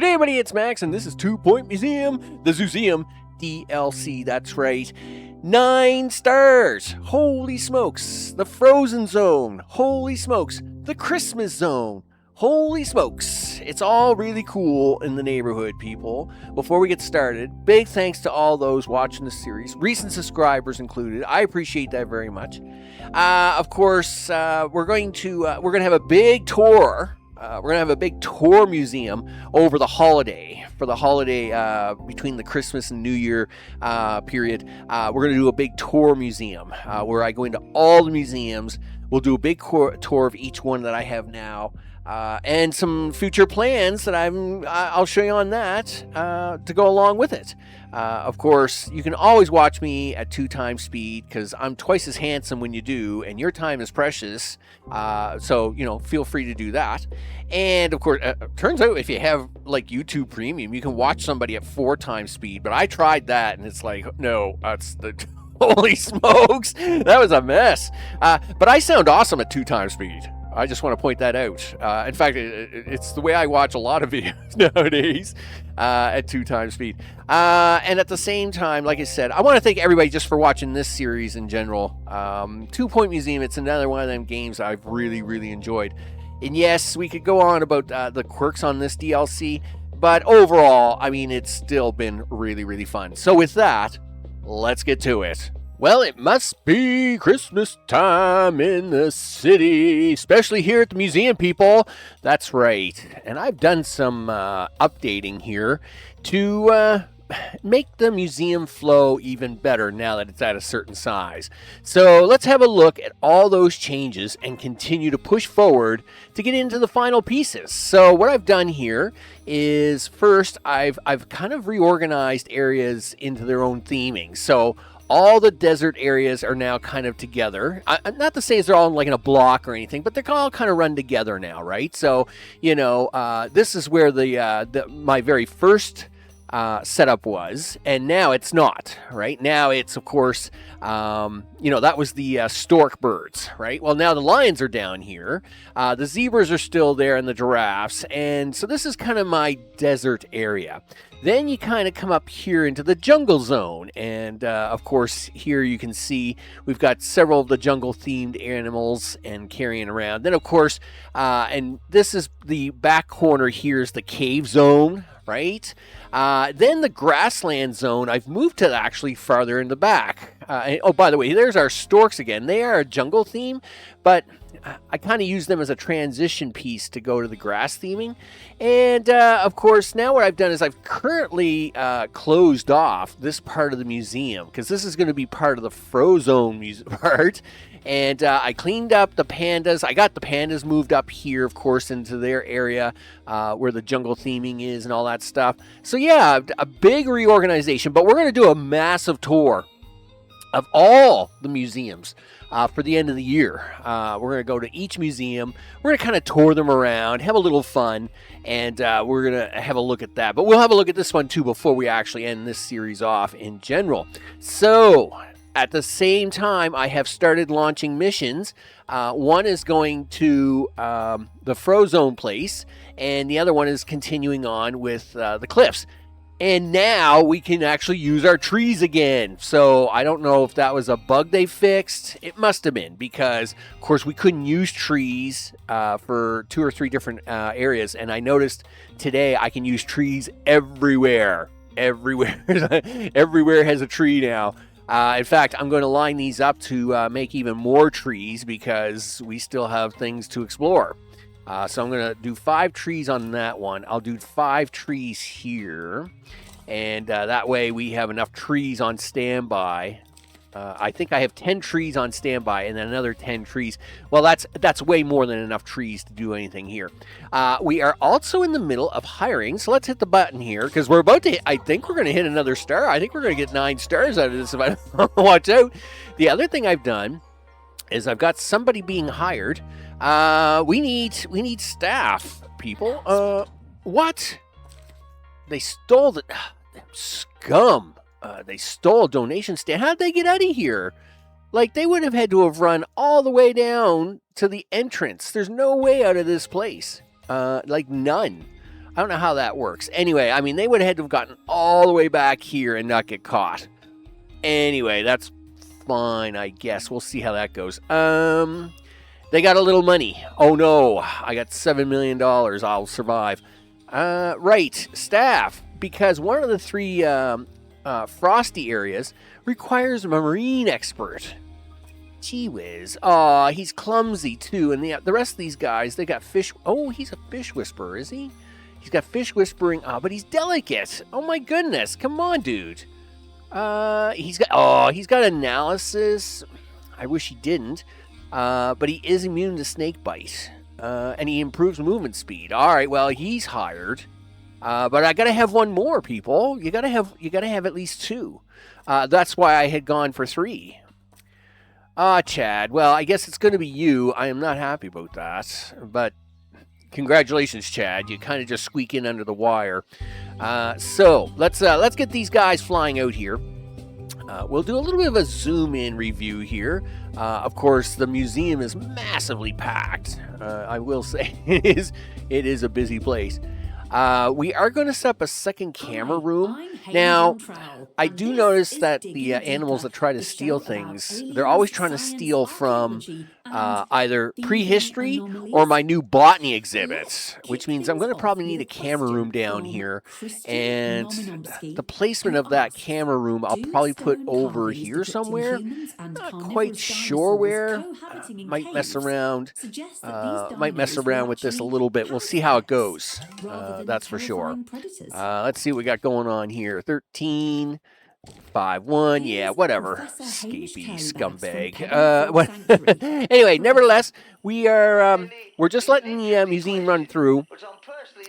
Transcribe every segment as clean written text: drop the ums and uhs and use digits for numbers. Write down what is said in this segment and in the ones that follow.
Good day, everybody, it's Max, and this is 2 Point Museum, the Zooseum DLC, that's right. 9 stars! Holy smokes! The Frozen Zone! Holy smokes! The Christmas Zone! Holy smokes! It's all really cool in the neighborhood, people. Before we get started, big thanks to all those watching the series, recent subscribers included. I appreciate that very much. Of course, we're going to have a big tour. We're going to have a big tour museum over the holiday. For the holiday between the Christmas and New Year period, we're going to do a big tour museum where I go into all the museums. We'll do a big tour of each one that I have now. And some future plans that I'll show you on that to go along with it. Of course, you can always watch me at 2 times speed because I'm twice as handsome when you do, and your time is precious. So, feel free to do that. And of course, turns out if you have like YouTube Premium, you can watch somebody at 4 times speed. But I tried that, and it's like, no, that's the holy smokes, that was a mess. But I sound awesome at 2 times speed. I just want to point that out. In fact, it's the way I watch a lot of videos nowadays at 2 times speed. And at the same time, like I said, I want to thank everybody just for watching this series in general. 2 Point Museum, it's another one of them games I've really, really enjoyed. And yes, we could go on about the quirks on this DLC, but overall, I mean, it's still been really, really fun. So with that, let's get to it. Well, it must be Christmas time in the city, especially here at the museum, people. That's right. And I've done some updating here to make the museum flow even better now that it's at a certain size. So let's have a look at all those changes and continue to push forward to get into the final pieces. So what I've done here is first I've kind of reorganized areas into their own theming. So all the desert areas are now kind of together. Not to say they're all like in a block or anything, but they're all kind of run together now, right? So, this is where my very first setup was, and now it's not, right? Now it's, of course, that was the stork birds, right? Well, now the lions are down here. The zebras are still there and the giraffes, and so this is kind of my desert area. Then you kind of come up here into the jungle zone, and of course here you can see we've got several of the jungle themed animals and carrying around. Then of course, and this is the back corner here is the cave zone, right? Then the grassland zone, I've moved to actually farther in the back. Oh, by the way, there's our storks again. They are a jungle theme, but I kind of use them as a transition piece to go to the grass theming. And, of course, now what I've done is I've currently closed off this part of the museum because this is going to be part of the Frozone part. And I cleaned up the pandas. I got the pandas moved up here, of course, into their area where the jungle theming is and all that stuff. So, yeah, a big reorganization. But we're going to do a massive tour of all the museums for the end of the year. We're going to go to each museum. We're going to kind of tour them around, have a little fun, and we're going to have a look at that. But we'll have a look at this one, too, before we actually end this series off in general. So at the same time, I have started launching missions. One is going to the Frozone place, and the other one is continuing on with the cliffs. And now we can actually use our trees again. So I don't know if that was a bug they fixed. It must have been because, of course, we couldn't use trees for 2 or 3 different areas. And I noticed today I can use trees everywhere. Everywhere. Everywhere has a tree now. In fact, I'm going to line these up to make even more trees because we still have things to explore. So I'm going to do 5 trees on that one. I'll do 5 trees here. And that way we have enough trees on standby. I think I have 10 trees on standby and then another 10 trees. Well, that's way more than enough trees to do anything here. We are also in the middle of hiring. So let's hit the button here because we're about to I think we're going to hit another star. I think we're going to get 9 stars out of this if I don't watch out. The other thing I've done is I've got somebody being hired. We need staff, people. What? They stole the scum. They stole donation stand. How'd they get out of here? Like, they would have had to have run all the way down to the entrance. There's no way out of this place. Like, none. I don't know how that works. Anyway, I mean, they would have had to have gotten all the way back here and not get caught. Anyway, that's fine, I guess. We'll see how that goes. They got a little money. Oh, no. I got $7 million. I'll survive. Right. Staff. Because one of the 3 frosty areas requires a marine expert. Gee whiz. Aw, he's clumsy, too. And the rest of these guys, they got fish. Oh, he's a fish whisperer, is he? He's got fish whispering. Oh, but he's delicate. Oh, my goodness. Come on, dude. He's got analysis. I wish he didn't. But he is immune to snake bite. And he improves movement speed. All right, well, he's hired. But I gotta have one more, people. You gotta have at least 2. That's why I had gone for 3. Chad. Well, I guess it's gonna be you. I am not happy about that. But congratulations, Chad. You kind of just squeak in under the wire. So let's get these guys flying out here. We'll do a little bit of a zoom in review here. Of course, the museum is massively packed. I will say it is a busy place. We are going to set up a second camera room. Now, I do notice that the animals that try to steal things, they're always trying to steal from either Prehistory or my new botany exhibit, which means I'm going to probably need a camera room down here. And the placement of that camera room, I'll probably put over here somewhere. Not quite sure where. Might mess around. With this a little bit. We'll see how it goes. That's for sure. Let's see what we got going on here. 13, 5, 1. Yeah, whatever. Escapee scumbag. Anyway, nevertheless, we're just letting the museum run through,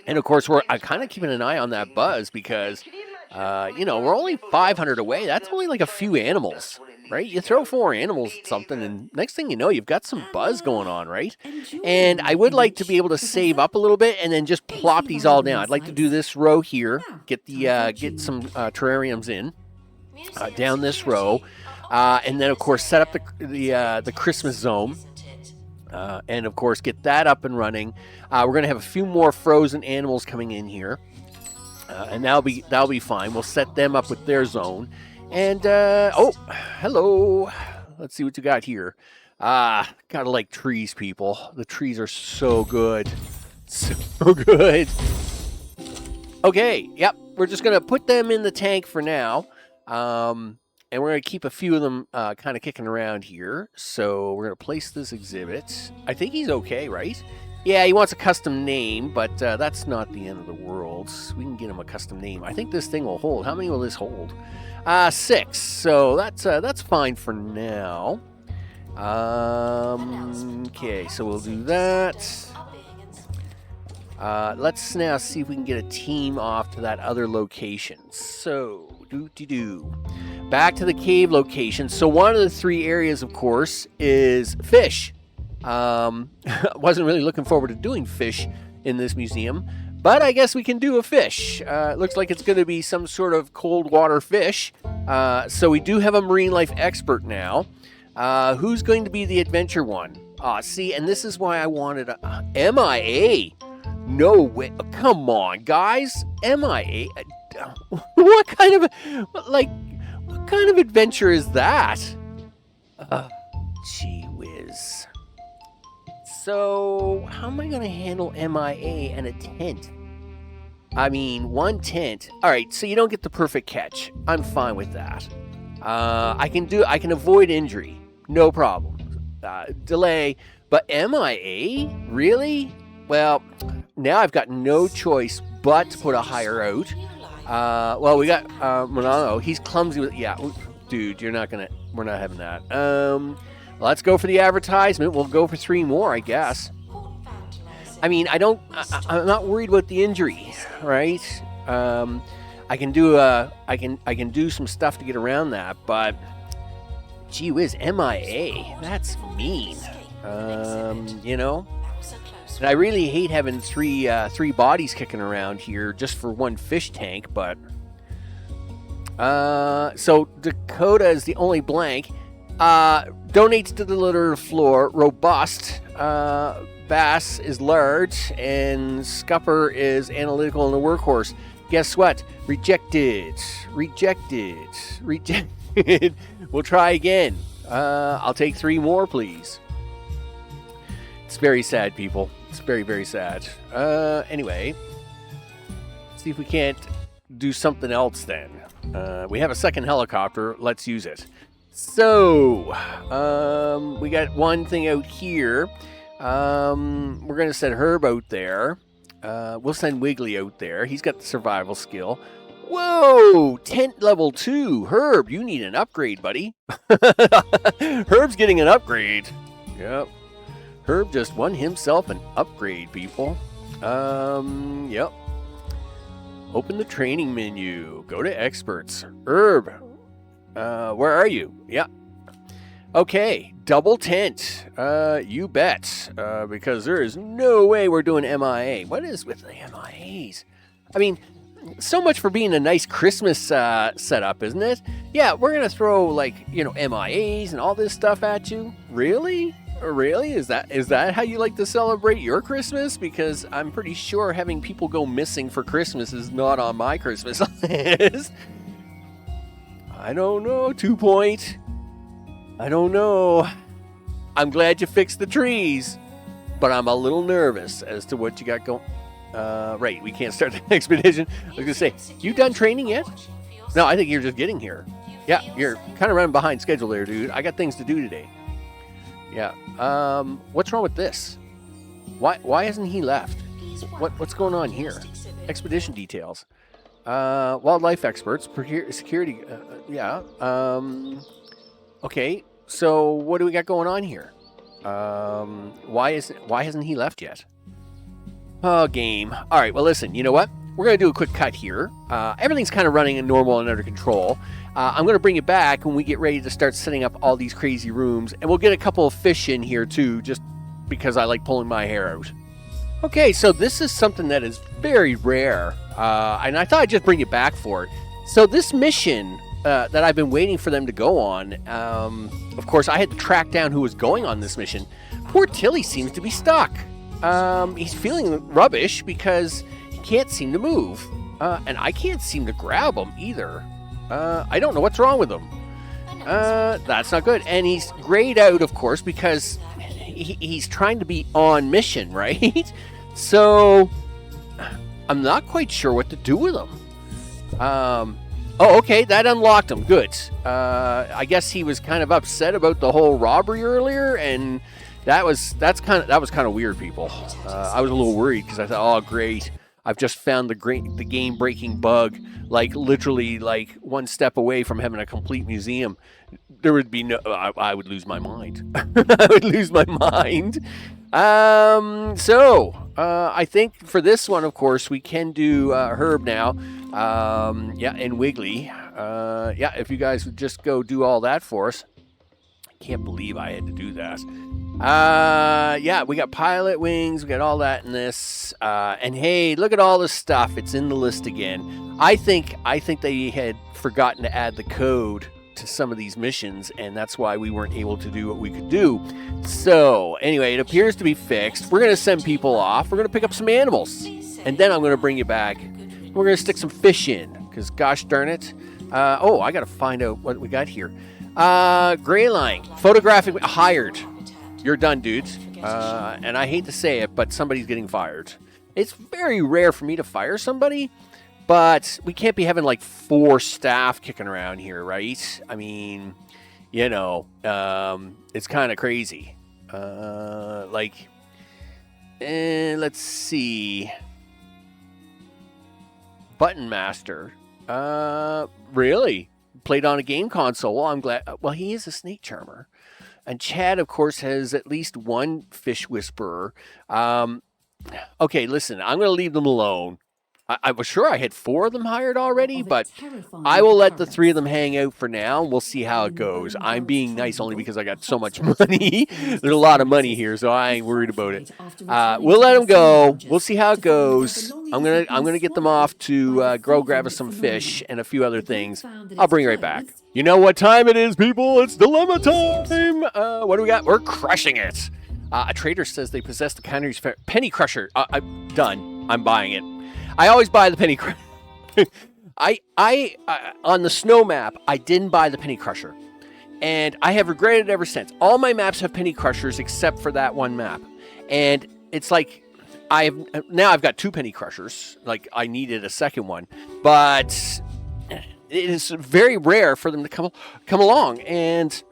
and of course, I'm kind of keeping an eye on that buzz because, we're only 500 away. That's only like a few animals. Right? You throw 4 animals at something, and next thing you know, you've got some buzz going on, right? And I would like to be able to save up a little bit and then just plop these all down. I'd like to do this row here, get some terrariums in down this row, and then of course set up the Christmas zone, and of course get that up and running. We're going to have a few more frozen animals coming in here, and that'll be fine. We'll set them up with their zone. And, hello. Let's see what you got here. Gotta like trees, people. The trees are so good. So good. Okay, yep. We're just going to put them in the tank for now. And we're going to keep a few of them kind of kicking around here. So we're going to place this exhibit. I think he's okay, right? Yeah, he wants a custom name, but that's not the end of the world. We can get him a custom name. I think this thing will hold. How many will this hold? 6. So that's fine for now. Okay, so we'll do that. Let's now see if we can get a team off to that other location. So, back to the cave location. So one of the 3 areas, of course, is fish. Wasn't really looking forward to doing fish in this museum, but I guess we can do a fish. It looks like it's going to be some sort of cold water fish. So we do have a marine life expert now. Who's going to be the adventure one? See, and this is why I wanted a MIA. No way. Come on, guys. MIA. What kind of adventure is that? Gee whiz. So, how am I going to handle MIA and a tent? I mean, one tent. All right, so you don't get the perfect catch. I'm fine with that. I can avoid injury. No problem. Delay. But MIA? Really? Well, now I've got no choice but to put a hire out. Well, we got Monano. He's clumsy with... Yeah, dude, we're not having that. Let's go for the advertisement. We'll go for 3 more, I guess. I mean, I'm not worried about the injury, right? I can do some stuff to get around that, but gee whiz, MIA. That's mean. And I really hate having three bodies kicking around here just for one fish tank, but so Dakota is the only blank. Donates to the litter floor. Robust. bass is large, and scupper is analytical and a workhorse. Guess what? Rejected. Rejected. Rejected. We'll try again. I'll take 3 more, please. It's very sad, people. It's very, very sad. Anyway, let's see if we can't do something else then. We have a second helicopter. Let's use it. So, we got one thing out here. We're going to send Herb out there. We'll send Wiggly out there. He's got the survival skill. Whoa! Tent level 2. Herb, you need an upgrade, buddy. Herb's getting an upgrade. Yep. Herb just won himself an upgrade, people. Yep. Open the training menu. Go to experts. Herb, where are you? Yeah. Okay, double tent. You bet. Because there is no way we're doing MIA. What is with the MIAs? I mean, so much for being a nice Christmas setup, isn't it? Yeah, we're gonna throw like, you know, MIAs and all this stuff at you. Really? Really? Is that how you like to celebrate your Christmas? Because I'm pretty sure having people go missing for Christmas is not on my Christmas list. I don't know, 2 Point. I don't know. I'm glad you fixed the trees, but I'm a little nervous as to what you got going. Right, we can't start the expedition. I was gonna say, you done training yet? No, I think you're just getting here. Yeah, you're kind of running behind schedule there, dude. I got things to do today. Yeah. What's wrong with this? Why hasn't he left? What's going on here? Expedition details. Wildlife experts, security. Yeah. Okay. So what do we got going on here? Why hasn't he left yet? Oh, game. All right. Well, listen. You know what? We're gonna do a quick cut here. Everything's kind of running normal and under control. I'm going to bring it back when we get ready to start setting up all these crazy rooms. And we'll get a couple of fish in here too, just because I like pulling my hair out. Okay, so this is something that is very rare. And I thought I'd just bring it back for it. So this mission that I've been waiting for them to go on, of course, I had to track down who was going on this mission. Poor Tilly seems to be stuck. He's feeling rubbish because he can't seem to move. And I can't seem to grab him either. I don't know what's wrong with him. That's not good. And he's grayed out, of course, because he's trying to be on mission, right? So I'm not quite sure what to do with him. Oh, okay, that unlocked him. Good. I guess he was kind of upset about the whole robbery earlier, and that was kind of weird, people. I was a little worried because I thought, oh, great. I've just found the game-breaking bug, like literally like one step away from having a complete museum. There would be no, I would lose my mind. I would lose my mind. So I think for this one, of course, we can do Herb now. Yeah, and Wiggly. Yeah, if you guys would just go do all that for us. I can't believe I had to do that. Yeah, we got pilot wings, we got all that in this, and hey, look at all this stuff. It's in the list again. I think they had forgotten to add the code to some of these missions, and that's why we weren't able to do what we could do. So anyway, it appears to be fixed. We're gonna send people off. We're gonna pick up some animals, and then I'm gonna bring you back. We're gonna stick some fish in, because gosh darn it. Oh, I gotta find out what we got here. Gray line, photographic, hired. You're done, dudes. And I hate to say it, but somebody's getting fired. It's very rare for me to fire somebody, but we can't be having like 4 staff kicking around here, right? I mean, you know, it's kind of crazy. Let's see. Button Master. Really? Played on a game console. Well, I'm glad. Well, he is a snake charmer. And Chad, of course, has at least one fish whisperer. Okay, listen, I'm going to leave them alone. I was sure I had 4 of them hired already, but I will let the 3 of them hang out for now. We'll see how it goes. I'm being nice only because I got so much money. There's a lot of money here, so I ain't worried about it. We'll let them go. We'll see how it goes. I'm gonna get them off to go grab us some fish and a few other things. I'll bring you right back. You know what time it is, people? It's dilemma time. What do we got? We're crushing it. A trader says they possess the country's penny crusher. I'm done. I'm buying it. I always buy the penny crusher. I on the snow map, I didn't buy the penny crusher. And I have regretted it ever since. All my maps have penny crushers except for that one map. And it's like, I've got 2 penny crushers. Like, I needed a second one. But it is very rare for them to come along. And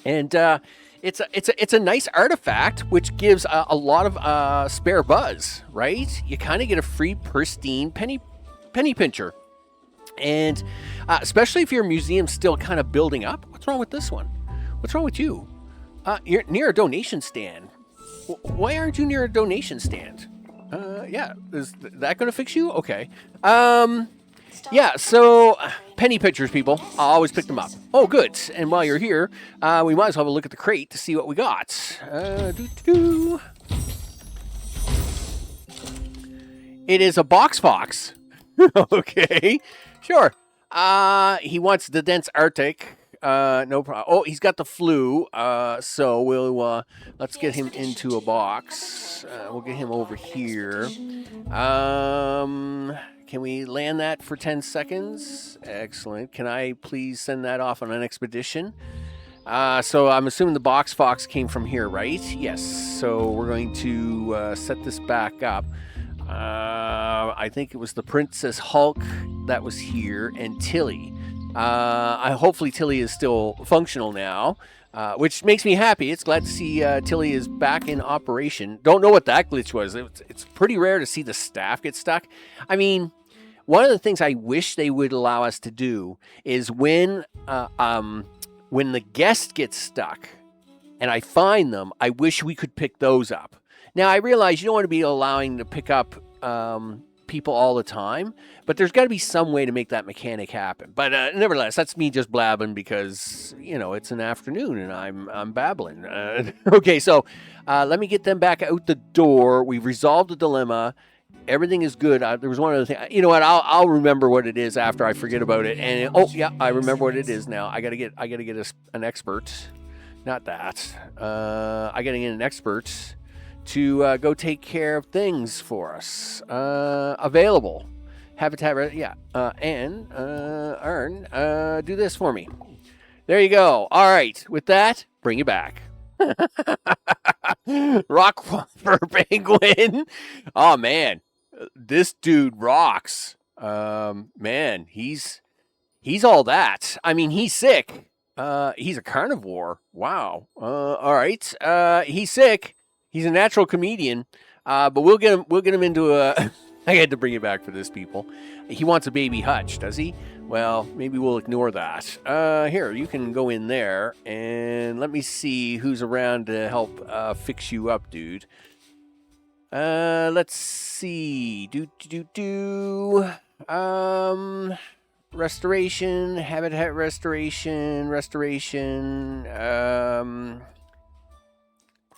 it's a nice artifact, which gives a lot of spare buzz, right? You kind of get a free, pristine penny pincher. And especially if your museum's still kind of building up. What's wrong with this one? What's wrong with you? You're near a donation stand. Why aren't you near a donation stand? Yeah, is that going to fix you? Okay. Yeah, so penny pitchers, people. I'll always pick them up. Oh, good. And while you're here, we might as well have a look at the crate to see what we got. It is a box fox. Okay, sure. He wants the dense Arctic. No problem. Oh, he's got the flu. So we'll let's get him into a box. We'll get him over here. Can we land that for 10 seconds? Excellent. Can I please send that off on an expedition? So I'm assuming the box fox came from here, right? Yes. So we're going to set this back up. I think it was the Princess Hulk that was here, and Tilly. Hopefully Tilly is still functional now, which makes me happy. It's glad to see Tilly is back in operation. Don't know what that glitch was. It's pretty rare to see the staff get stuck. I mean, one of the things I wish they would allow us to do is when the guest gets stuck and I find them, I wish we could pick those up. Now, I realize you don't want to be allowing to pick up people all the time, but there's got to be some way to make that mechanic happen. But nevertheless, that's me just blabbing because, it's an afternoon and I'm babbling. Okay, so let me get them back out the door. We've resolved the dilemma. Everything is good. There was one other thing. You know what? I'll remember what it is after I forget about it. And I remember what it is now. I gotta get an expert. Not that. I gotta get an expert to go take care of things for us. Available. Habitat, yeah. Earn, do this for me. There you go. All right. With that, bring it back. Rock for penguin. Oh, man. This dude rocks. Man, he's all that. I mean, he's sick. He's a carnivore. Wow. All right. He's sick. He's a natural comedian, but we'll get him into a. I had to bring it back for this, people. He wants a baby hutch, does he? Well, maybe we'll ignore that. Here, you can go in there, and let me see who's around to help fix you up, dude. Let's see. Restoration, habitat restoration.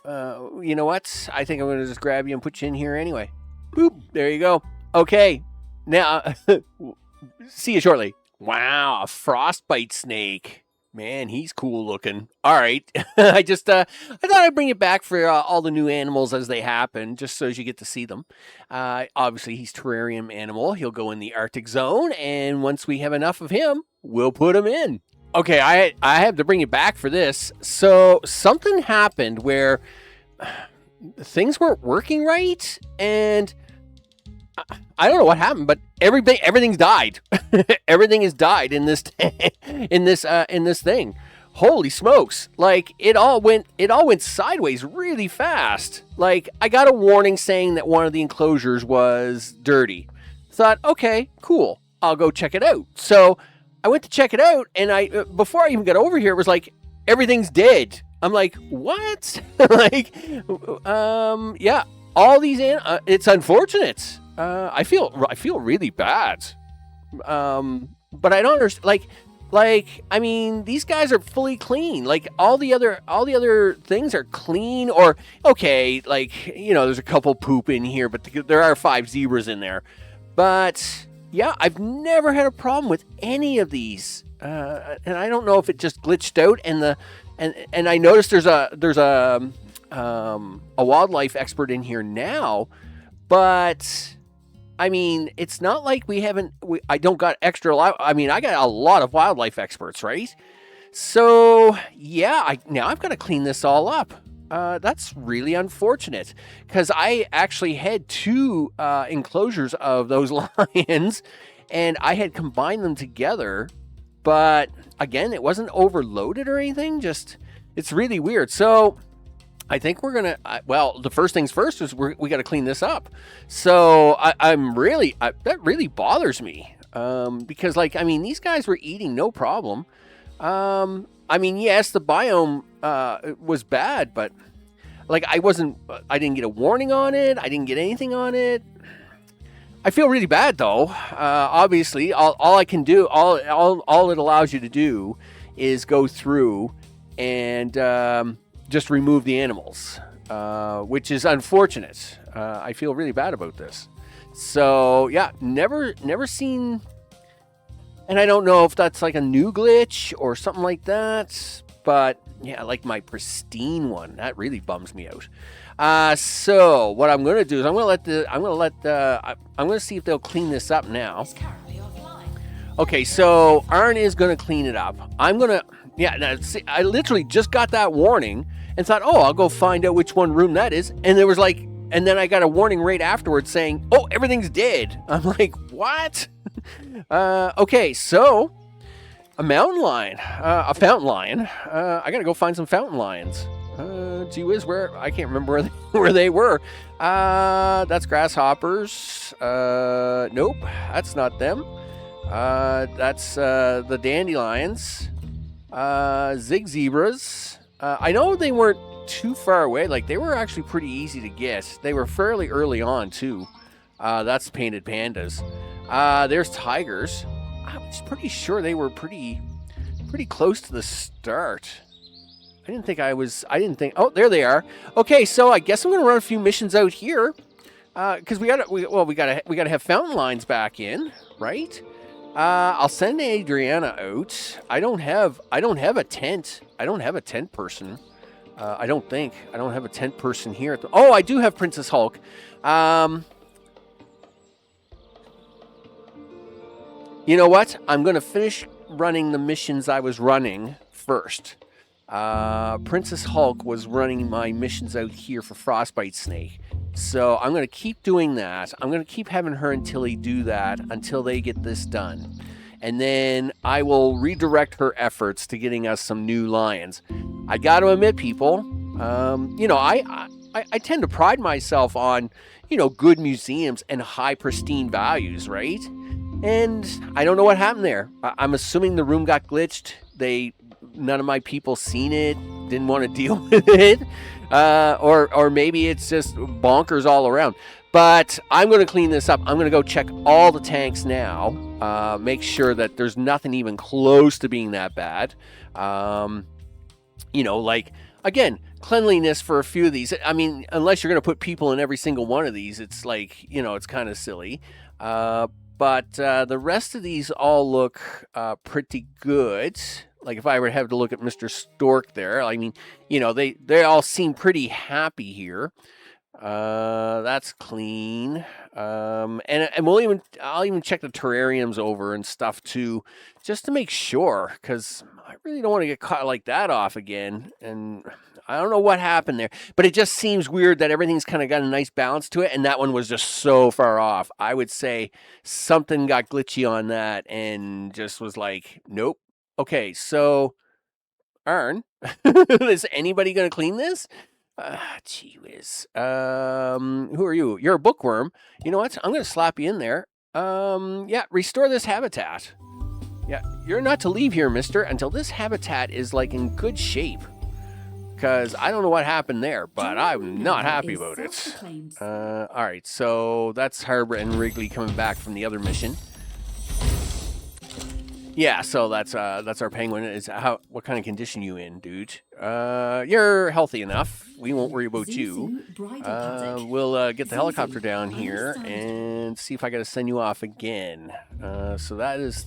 You know what? I think I'm going to just grab you and put you in here anyway. Boop. There you go. Okay. Now, see you shortly. Wow, a frostbite snake. Man, he's cool looking. All right. I thought I'd bring it back for all the new animals as they happen, just so as you get to see them. Obviously, he's terrarium animal. He'll go in the Arctic zone, and once we have enough of him, we'll put him in. Okay, I have to bring it back for this. So something happened where things weren't working right, and I don't know what happened, but everything's died. Everything has died in this in this thing. Holy smokes! Like it all went sideways really fast. Like I got a warning saying that one of the enclosures was dirty. Thought, okay, cool. I'll go check it out. So I went to check it out, and before I even got over here, it was like everything's dead. I'm like, what? Like, yeah. All these it's unfortunate. I feel really bad. But I don't understand. Like I mean, these guys are fully clean. Like all the other things are clean. Or okay, like there's a couple poop in here, but there are 5 zebras in there. But yeah, I've never had a problem with any of these. And I don't know if it just glitched out and I noticed there's a a wildlife expert in here now, but I mean, it's not like I don't got extra. I mean, I got a lot of wildlife experts, right? So yeah, now I've got to clean this all up. That's really unfortunate because I actually had two enclosures of those lions, and I had combined them together. But again, it wasn't overloaded or anything. Just it's really weird. So I think we're gonna. Well, the first things first is we got to clean this up. So I'm really that really bothers me because like I mean these guys were eating no problem. I mean yes the biome was bad, but like I didn't get a warning on it. I didn't get anything on it. I feel really bad though. Obviously, all I can do, all it allows you to do, is go through and just remove the animals, which is unfortunate. I feel really bad about this. So yeah, never seen, and I don't know if that's like a new glitch or something like that. But yeah, like my pristine one, that really bums me out. So what I'm going to do is I'm going to see if they'll clean this up now. Okay, so Arn is going to clean it up. I'm going to, yeah, see, I literally just got that warning and thought, oh, I'll go find out which one room that is. And there was like, and then I got a warning right afterwards saying, oh, everything's dead. I'm like, what? Okay, so a mountain lion, a fountain lion. I got to go find some fountain lions. Gee whiz, I can't remember where they were. That's grasshoppers. Nope, that's not them. That's the dandelions. Zig zebras. I know they weren't too far away. Like they were actually pretty easy to get. They were fairly early on too. That's painted pandas. There's tigers. I was pretty sure they were pretty close to the start. I didn't think, oh, there they are. Okay, so I guess I'm going to run a few missions out here. Because we gotta have fountain lines back in, right? I'll send Adriana out. I don't have a tent. I don't have a tent person. I don't think. I don't have a tent person here. Oh, I do have Princess Hulk. You know what? I'm going to finish running the missions I was running first. Princess Hulk was running my missions out here for Frostbite Snake. So I'm going to keep doing that. I'm going to keep having her until they do that, until they get this done. And then I will redirect her efforts to getting us some new lions. I got to admit, people, you know, I tend to pride myself on, you know, good museums and high pristine values, right? And I don't know what happened there. I'm assuming the room got glitched. None of my people seen it, didn't want to deal with it, or maybe it's just bonkers all around. But I'm going to clean this up. I'm going to go check all the tanks now, make sure that there's nothing even close to being that bad. You know, like, again, cleanliness for a few of these. I mean, unless you're going to put people in every single one of these, it's like, you know, it's kind of silly. But the rest of these all look pretty good. Like if I were to have to look at Mr. Stork there, I mean, you know, they all seem pretty happy here. That's clean. And I'll even check the terrariums over and stuff too, just to make sure, because I really don't want to get caught like that off again. And I don't know what happened there, but it just seems weird that everything's kind of got a nice balance to it, and that one was just so far off. I would say something got glitchy on that and just was like, nope. Okay, so Arn, is anybody going to clean this? Gee whiz. Who are you? You're a bookworm. You know what? I'm going to slap you in there. Yeah, restore this habitat. Yeah, you're not to leave here, mister, until this habitat is like in good shape. Because I don't know what happened there, but I'm not happy about it. All right, so that's Harbor and Wrigley coming back from the other mission. Yeah, so that's our penguin. What kind of condition you in, dude? You're healthy enough. We won't worry about you. We'll get the helicopter down here and see if I got to send you off again. So that is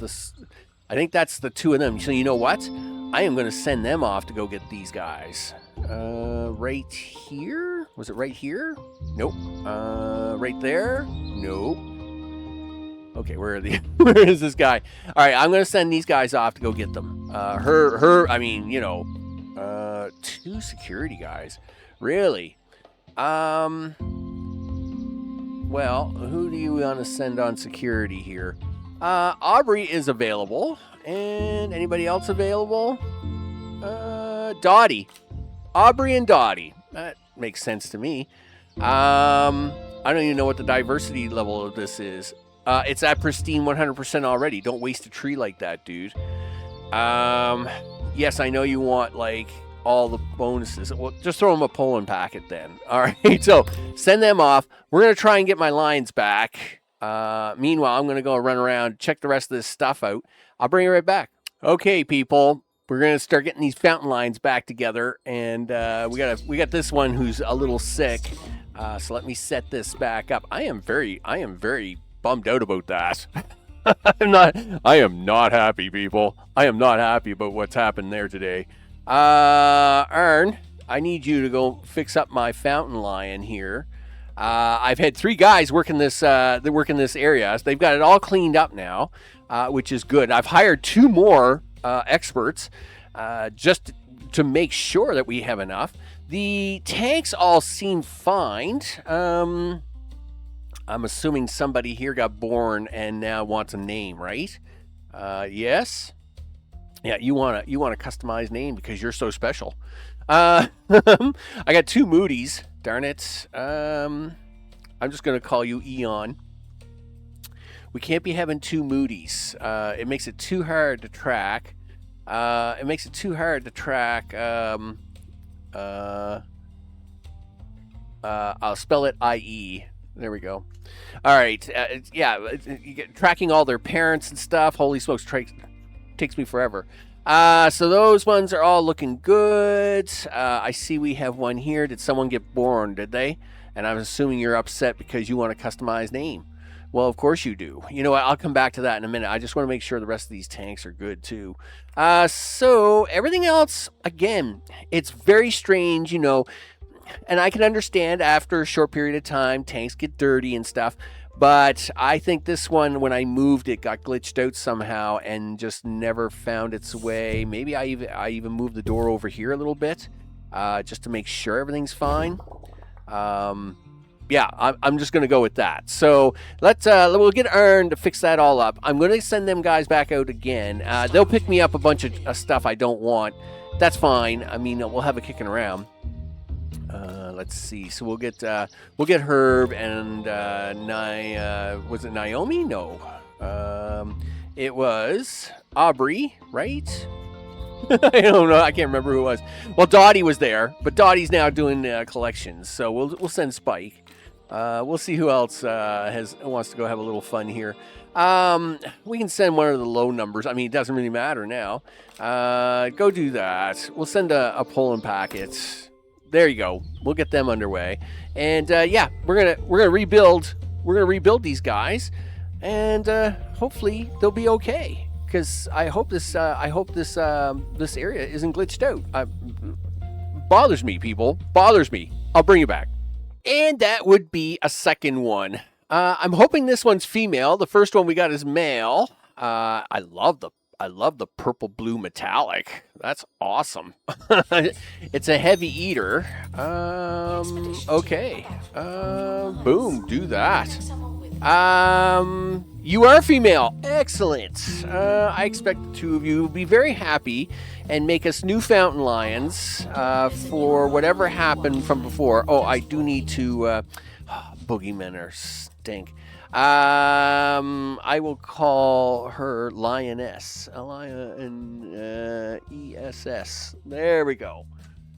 I think that's the 2 of them. So you know what? I am going to send them off to go get these guys. Right here? Was it right here? Nope. Right there? Nope. Okay, where are the? Where is this guy? All right, I'm going to send these guys off to go get them. I mean, you know, 2 security guys. Really? Well, who do you want to send on security here? Aubrey is available. And anybody else available? Dottie. Aubrey and Dottie. That makes sense to me. I don't even know what the diversity level of this is. It's at pristine 100% already. Don't waste a tree like that, dude. Yes, I know you want, like, all the bonuses. Well, just throw them a pollen packet then. All right, so send them off. We're going to try and get my lions back. Meanwhile, I'm going to go run around, check the rest of this stuff out. I'll bring it right back. Okay, people. We're going to start getting these fountain lines back together. And we got this one who's a little sick. So let me set this back up. I am very bummed out about that. I am not happy, people. I am not happy about what's happened there today. Ern, I need you to go fix up my fountain lion here. I've had 3 guys working this area. So they've got it all cleaned up now, which is good. I've hired 2 more experts just to make sure that we have enough. The tanks all seem fine. I'm assuming somebody here got born and now wants a name, right? Yes. Yeah, you want a customized name because you're so special. I got 2 Moody's. Darn it. I'm just gonna call you Eon. We can't be having 2 Moody's. It makes it too hard to track. I'll spell it IE. There we go. All right. Tracking all their parents and stuff. Holy smokes, takes me forever. So those ones are all looking good. I see we have one here. Did someone get born, did they? And I'm assuming you're upset because you want a customized name. Well, of course you do. You know what? I'll come back to that in a minute. I just want to make sure the rest of these tanks are good too. So everything else, again, it's very strange, you know, and I can understand after a short period of time, tanks get dirty and stuff. But I think this one, when I moved it, got glitched out somehow and just never found its way. Maybe I even moved the door over here a little bit just to make sure everything's fine. Yeah, I'm just going to go with that. So we'll get Ern to fix that all up. I'm going to send them guys back out again. They'll pick me up a bunch of stuff I don't want. That's fine. I mean, we'll have a kicking around. Let's see. So we'll get Herb and was it Naomi? No. It was Aubrey, right? I don't know. I can't remember who it was. Well, Dottie was there, but Dottie's now doing collections. So we'll send Spike. We'll see who else wants to go have a little fun here. We can send one of the low numbers. I mean, it doesn't really matter now. Go do that. We'll send a pollen packet. There you go. We'll get them underway. And yeah, we're gonna rebuild. We're gonna rebuild these guys, and hopefully they'll be okay. Because I hope this area isn't glitched out. Bothers me, people. Bothers me. I'll bring you back. And that would be a second one. I'm hoping this one's female. The first one we got is male. I love the purple blue metallic. That's awesome. It's a heavy eater. Okay. Boom. Do that. You are female. Excellent. I expect the 2 of you will be very happy and make us new fountain lions for whatever happened from before. Oh, I do need to... boogeymen are stink. I will call her Lioness. L-I-N-E-S-S. There we go.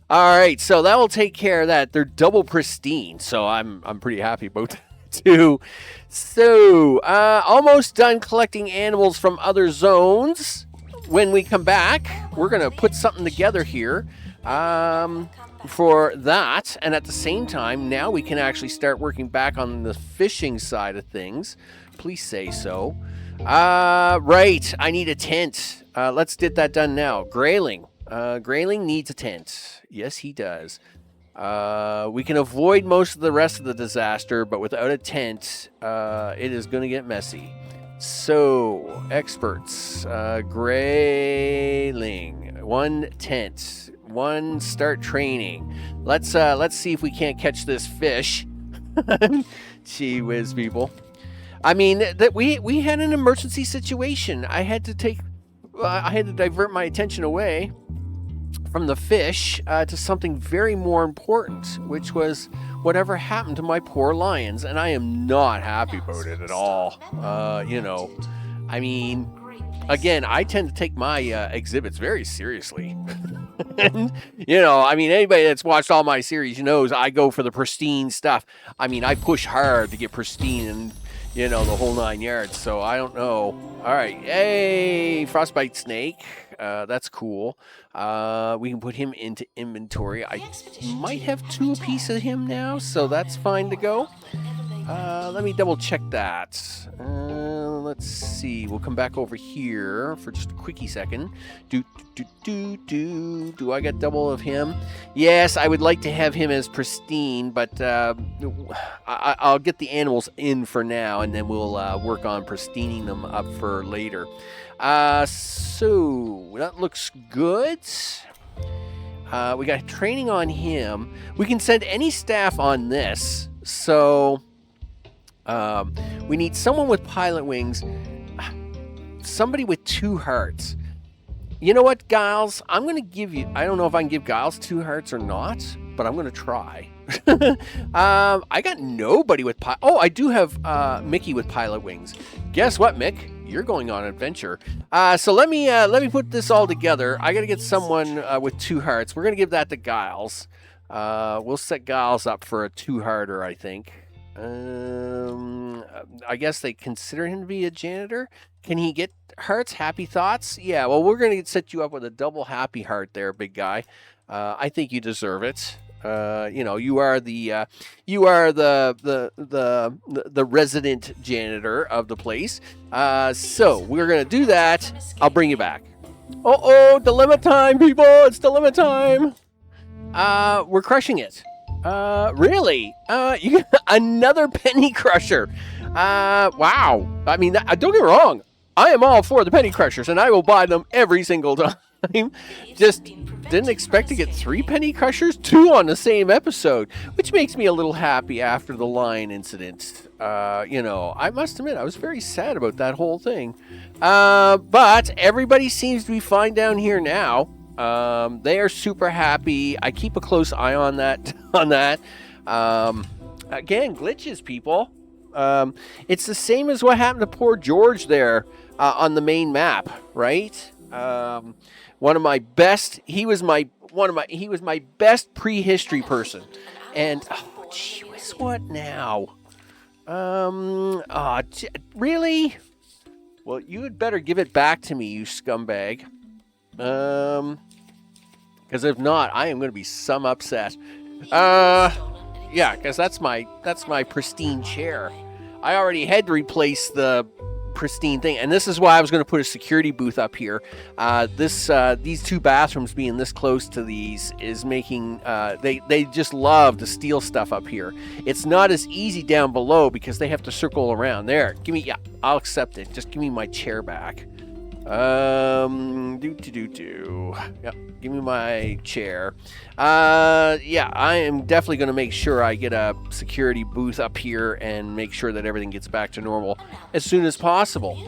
All right, so that will take care of that. They're double pristine, so I'm pretty happy about that too. So, almost done collecting animals from other zones. When we come back, we're going to put something together here for that. And at the same time, now we can actually start working back on the fishing side of things. Please say so. Right. I need a tent. Let's get that done now. Grayling. Grayling needs a tent. Yes, he does. We can avoid most of the rest of the disaster, but without a tent, it is going to get messy. So, experts. Grayling. 1 tent. 1 start training. Let's see if we can't catch this fish. Gee whiz, people. I mean, that we had an emergency situation. I had to divert my attention away from the fish to something very more important, which was whatever happened to my poor lions, and I am not happy about it at all. You know, I mean, again, I tend to take my exhibits very seriously. And, you know, I mean, anybody that's watched all my series knows I go for the pristine stuff. I mean, I push hard to get pristine and, you know, the whole 9 yards. So I don't know. All right. Hey, frostbite snake. That's cool. We can put him into inventory. I might have 2 apiece of him now, so that's fine to go. Let me double check that. Let's see. We'll come back over here for just a quickie second. Do I got double of him? Yes, I would like to have him as pristine, but I'll get the animals in for now, and then we'll work on pristining them up for later. So that looks good. We got training on him. We can send any staff on this. So we need someone with pilot wings, somebody with 2 hearts. You know what, Giles? I'm going to give you... I don't know if I can give Giles 2 hearts or not, but I'm going to try. I got nobody with... Oh, I do have Mickey with pilot wings. Guess what, Mick? You're going on an adventure. So let me put this all together. I got to get someone with 2 hearts. We're going to give that to Giles. We'll set Giles up for a 2-hearter, I think. I guess they consider him to be a janitor. Can he get hearts? Happy thoughts? Yeah, well, we're going to set you up with a double happy heart there, big guy. I think you deserve it. You know, you are the resident janitor of the place. So we're going to do that. I'll bring you back. Oh, dilemma time, people. It's dilemma time. We're crushing it. Really? You got another penny crusher. Wow. I mean, don't get me wrong. I am all for the penny crushers, and I will buy them every single time. Just didn't expect to get 3 penny crushers, 2 on the same episode, which makes me a little happy after the lion incident. You know, I must admit, I was very sad about that whole thing. But everybody seems to be fine down here now. They are super happy. I keep a close eye on that. Again, glitches, people. It's the same as what happened to poor George there on the main map, right? One of my best. He was my best prehistory person, and oh, gee whiz, what now? Really? Well, you had better give it back to me, you scumbag. Because if not, I am going to be some upset. Yeah, because that's my pristine chair. I already had to replace the pristine thing, and this is why I was going to put a security booth up here. These 2 bathrooms being this close to these is making they just love to steal stuff up here. It's not as easy down below because they have to circle around. There, I'll accept it. Just give me my chair back. Yep, give me my chair. Yeah, I am definitely going to make sure I get a security booth up here and make sure that everything gets back to normal as soon as possible.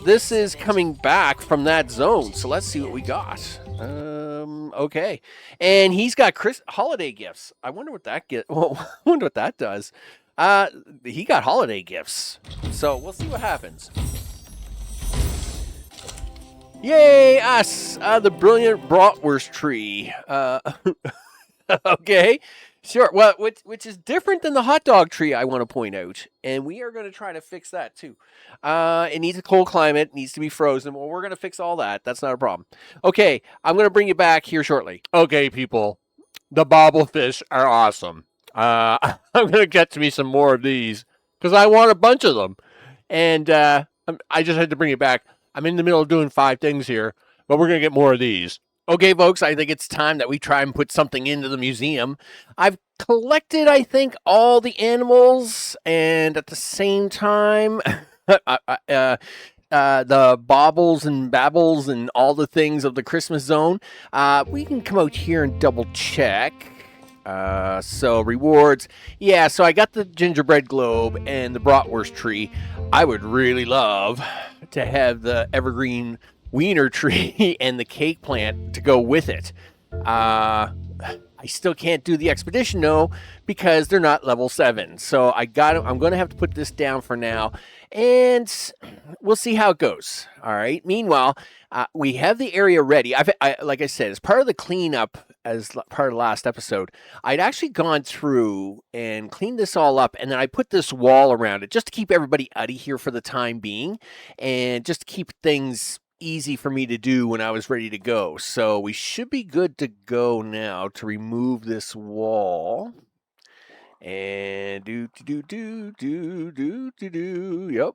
This is coming back from that zone, so let's see what we got. Okay, and he's got holiday gifts. I wonder what that does. He got holiday gifts, so we'll see what happens. Yay, us! The brilliant bratwurst tree. Okay, sure. Well, which is different than the hot dog tree, I want to point out. And we are going to try to fix that, too. It needs a cold climate. It needs to be frozen. Well, we're going to fix all that. That's not a problem. Okay, I'm going to bring you back here shortly. Okay, people. The bobblefish are awesome. I'm going to get to me some more of these because I want a bunch of them. And I just had to bring it back. I'm in the middle of doing 5 things here, but we're going to get more of these. Okay, folks, I think it's time that we try and put something into the museum. I've collected, I think, all the animals, and at the same time, the baubles and babbles and all the things of the Christmas zone. We can come out here and double check. So rewards. Yeah, so I got the gingerbread globe and the bratwurst tree. I would really love to have the evergreen wiener tree and the cake plant to go with it. I still can't do the expedition though because they're not level 7. So I'm going to have to put this down for now, and we'll see how it goes. All right. Meanwhile, we have the area ready. Like I said, as part of the cleanup, as part of the last episode, I'd actually gone through and cleaned this all up, and then I put this wall around it just to keep everybody out of here for the time being, and just to keep things easy for me to do when I was ready to go. So we should be good to go now to remove this wall. And yep,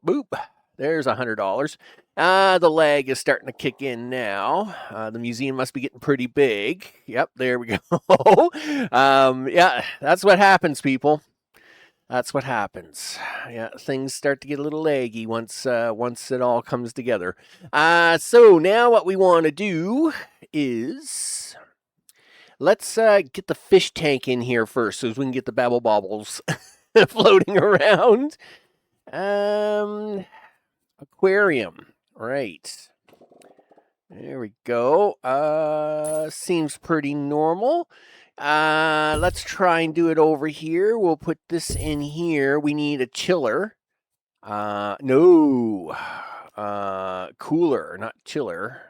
boop. There's $100. The lag is starting to kick in now. The museum must be getting pretty big. Yep, there we go. Yeah, that's what happens, people. That's what happens. Yeah, things start to get a little laggy once it all comes together. So now what we want to do is let's get the fish tank in here first, so we can get the babble bobbles floating around. Aquarium, right? There we go. Seems pretty normal. Let's try and do it over here. We'll put this in here. We need a chiller. No. Cooler, not chiller.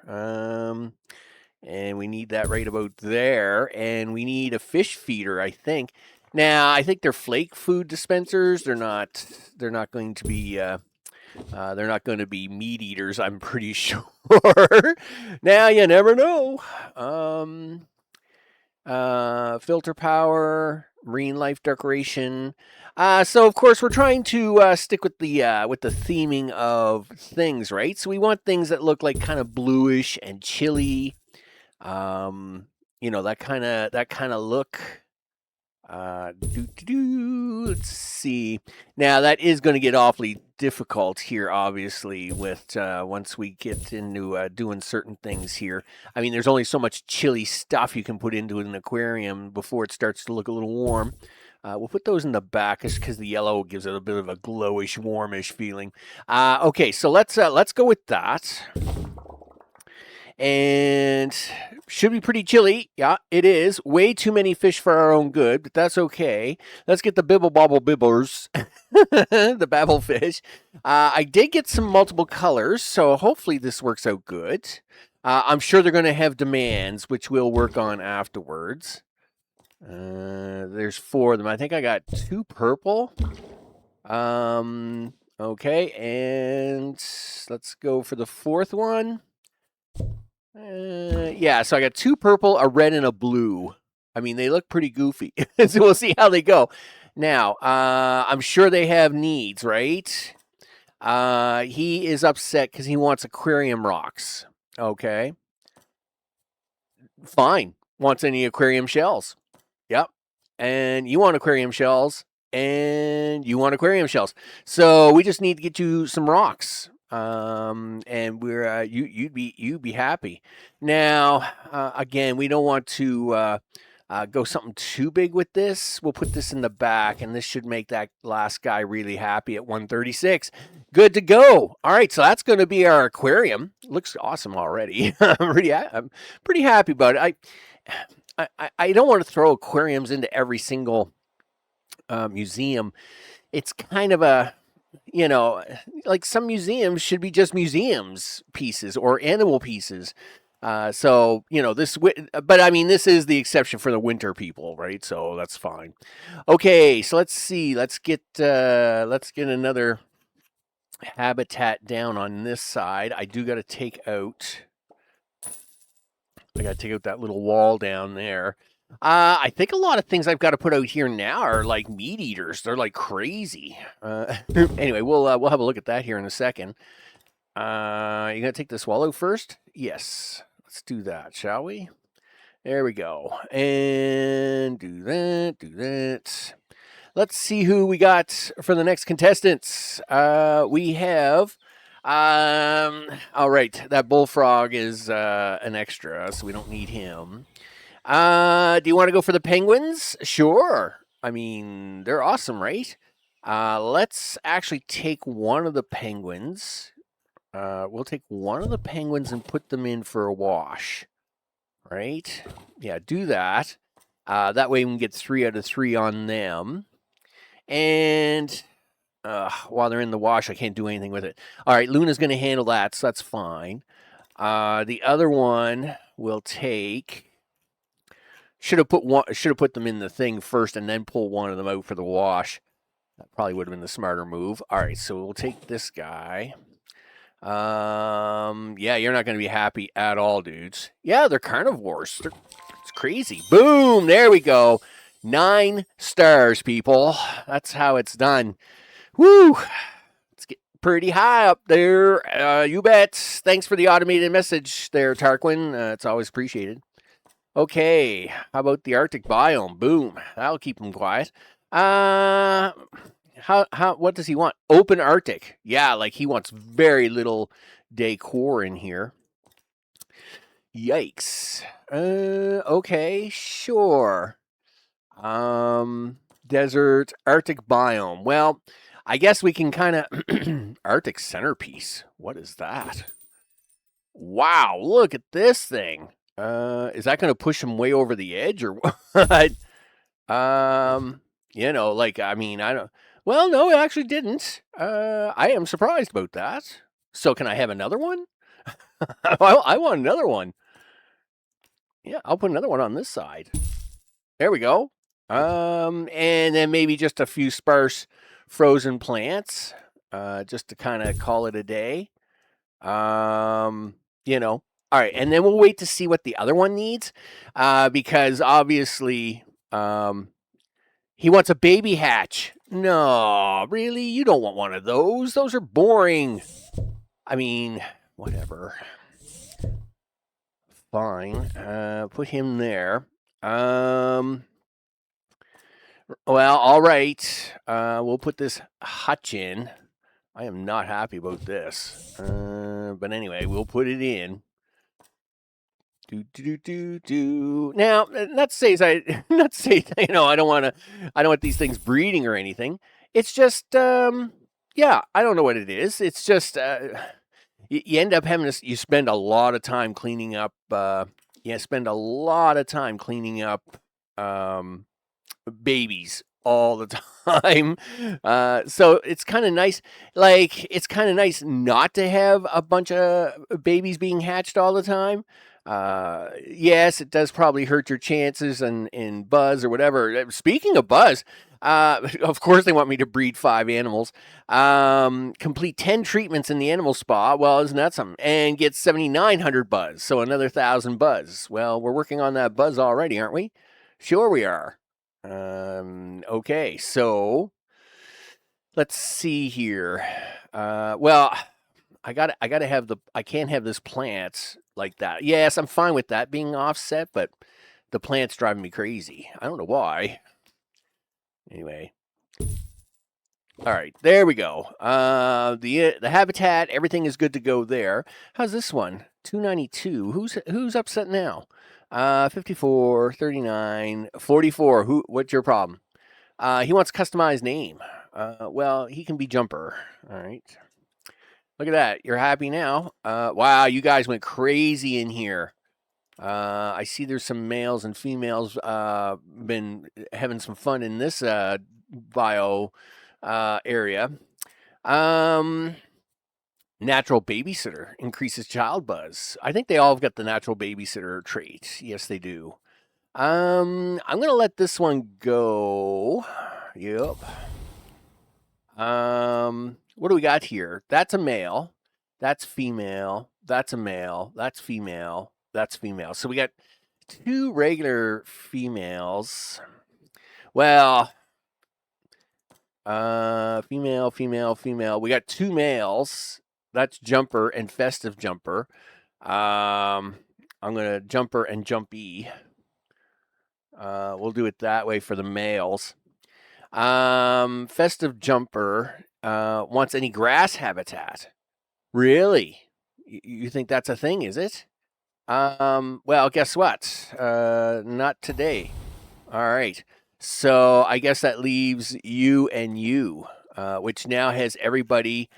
And we need that right about there. And we need a fish feeder, I think. Now, I think they're flake food dispensers. They're not going to be they're not going to be meat eaters, I'm pretty sure. Now you never know. Filter power, marine life decoration. So of course we're trying to stick with the theming of things, right? So we want things that look like kind of bluish and chilly. That kind of look. Let's see. Now that is going to get awfully difficult here, obviously, with once we get into doing certain things here. I mean, there's only so much chilly stuff you can put into an aquarium before it starts to look a little warm. We'll put those in the back just because the yellow gives it a bit of a glowish, warmish feeling. Okay, so let's go with that. And should be pretty chilly. Yeah, it is. Way too many fish for our own good, but that's okay. Let's get the bibble bobble bibblers, the babble fish. I did get some multiple colors, so hopefully this works out good. I'm sure they're going to have demands, which we'll work on afterwards. There's 4 of them. I think I got 2 purple. Okay, and let's go for the 4th one. Yeah, so I got 2 purple, a red, and a blue. I mean, they look pretty goofy. So we'll see how they go. Now, I'm sure they have needs, right? He is upset because he wants aquarium rocks. Okay. Fine. Wants any aquarium shells. Yep. And you want aquarium shells. And you want aquarium shells. So we just need to get you some rocks. And we're you'd be happy. Now, again, we don't want to go something too big with this. We'll put this in the back, and this should make that last guy really happy at 136. Good to go. All right, so that's going to be our aquarium. Looks awesome already. I'm pretty happy about it. I don't want to throw aquariums into every single museum. It's kind of a like some museums should be just museums pieces or animal pieces. So but I mean, this is the exception for the winter people, right? So that's fine. Okay, so let's see. Let's get another habitat down on this side. I got to take out that little wall down there. I think a lot of things I've got to put out here now are like meat eaters. They're like crazy. Anyway, we'll have a look at that here in a second. You gonna take the swallow first? Yes. Let's do that, shall we? There we go. And do that, do that. Let's see who we got for the next contestants. We have, all right, that bullfrog is an extra, so we don't need him. Do you want to go for the penguins? Sure. I mean, they're awesome, right? Let's actually take one of the penguins. We'll take one of the penguins and put them in for a wash. Right? Yeah, do that. That way we can get 3 out of 3 on them. And while they're in the wash, I can't do anything with it. All right, Luna's going to handle that, so that's fine. The other one will take. Should have put them in the thing first and then pull one of them out for the wash. That probably would have been the smarter move. All right, so we'll take this guy. Yeah, you're not going to be happy at all, dudes. Yeah, they're carnivores. It's crazy. Boom, there we go. 9 stars, people. That's how it's done. Woo! Let's get pretty high up there. You bet. Thanks for the automated message there, Tarquin. It's always appreciated. Okay, how about the Arctic biome? Boom, that'll keep him quiet. What does he want? Open Arctic. Yeah, like he wants very little decor in here. Yikes. Okay, sure. Desert, Arctic biome. Well, I guess we can kind of Arctic centerpiece. What is that? Wow, look at this thing. Is that going to push him way over the edge or what? You know, like, I mean, I don't. Well, no, it actually didn't. I am surprised about that. So, can I have another one? I want another one. Yeah, I'll put another one on this side. There we go. And then maybe just a few sparse frozen plants, just to kind of call it a day. You know. All right, and then we'll wait to see what the other one needs, because obviously, he wants a baby hatch. No, really? You don't want one of those. Those are boring. I mean, whatever. Fine. Put him there. Well, all right. We'll put this hutch in. I am not happy about this. But anyway, we'll put it in. Now, not to say you know, I don't want these things breeding or anything. It's just yeah, I don't know what it is. It's just you end up having to, you spend a lot of time cleaning up babies all the time. So it's kind of nice. Like, it's kind of nice not to have a bunch of babies being hatched all the time. Yes, it does probably hurt your chances in buzz or whatever. Speaking of buzz, of course they want me to breed 5 animals. Complete 10 treatments in the animal spa. Well, isn't that something? And get 7,900 buzz, so another 1,000 buzz. Well, we're working on that buzz already, aren't we? Sure we are. Okay, so let's see here. Well, I can't have this plant like that. Yes, I'm fine with that being offset, but the plant's driving me crazy. I don't know why. Anyway. All right, there we go. The habitat, everything is good to go there. How's this one? 292. Who's upset now? 54, 39, 44. What's your problem? He wants customized name. Well, he can be Jumper. All right. Look at that. You're happy now. Wow, you guys went crazy in here. I see there's some males and females been having some fun in this bio area. Natural babysitter increases child buzz. I think they all have got the natural babysitter trait. Yes, they do. I'm gonna let this one go. Yep. What do we got here? That's a male. That's female. That's a male. That's female. That's female. So we got 2 regular females. Well, female, female, female. We got 2 males that's jumper and festive jumper. I'm gonna jumper and jumpy. We'll do it that way for the males. Festive jumper wants any grass habitat. Really? You think that's a thing, is it? Well, guess what? Not today. All right. So I guess that leaves you and you, which now has everybody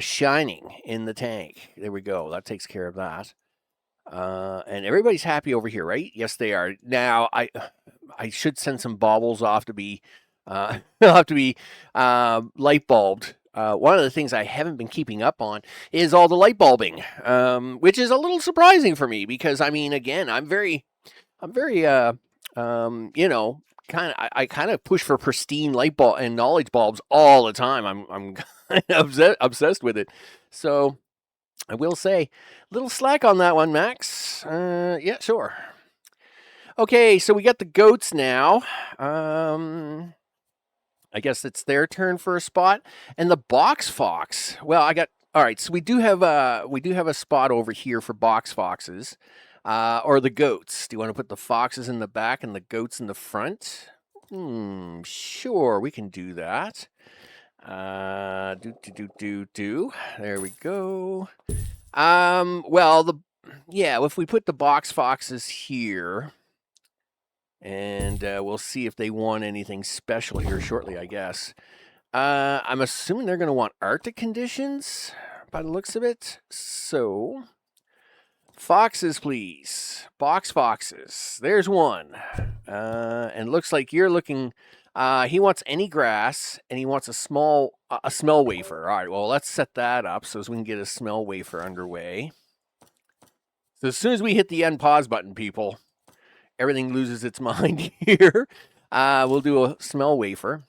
shining in the tank. There we go. That takes care of that. And everybody's happy over here, right? Yes, they are. Now I should send some baubles off to be they'll have to be light bulbed. One of the things I haven't been keeping up on is all the light bulbing, which is a little surprising for me because I mean, again, I'm very, you know, I kind of push for pristine light bulb and knowledge bulbs all the time. I'm kind of obsessed with it. So I will say, a little slack on that one, Max. Yeah, sure. Okay, so we got the goats now. I guess it's their turn for a spot, and the box fox. Well, I got all right. So we do have a spot over here for box foxes, or the goats. Do you want to put the foxes in the back and the goats in the front? Sure, we can do that. Do. There we go. Well, if we put the box foxes here, and we'll see if they want anything special here shortly, I guess. I'm assuming they're going to want Arctic conditions by the looks of it. So, foxes, please. Box foxes. There's one. And looks like you're looking. He wants any grass, and he wants a smell wafer. All right, well, let's set that up so as we can get a smell wafer underway. So as soon as we hit the end pause button, people, everything loses its mind here. We'll do a smell wafer.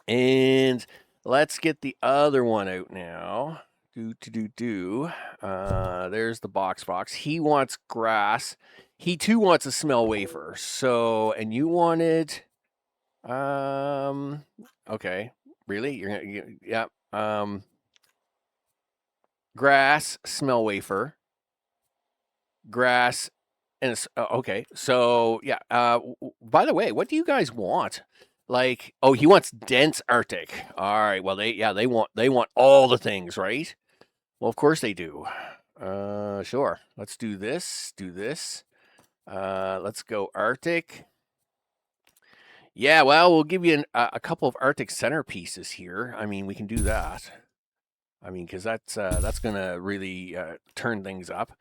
And let's get the other one out now. There's the box fox. He wants grass. He too wants a smell wafer. So, and you wanted, okay, really? Yeah. Grass, smell wafer. Grass, and okay. So yeah. By the way, what do you guys want? Like, oh, he wants dense Arctic. All right. Well, they want all the things, right? Well, of course they do. Sure. Let's do this. Let's go Arctic. Yeah, well, we'll give you a couple of Arctic centerpieces here. I mean, we can do that. I mean, because that's going to really turn things up.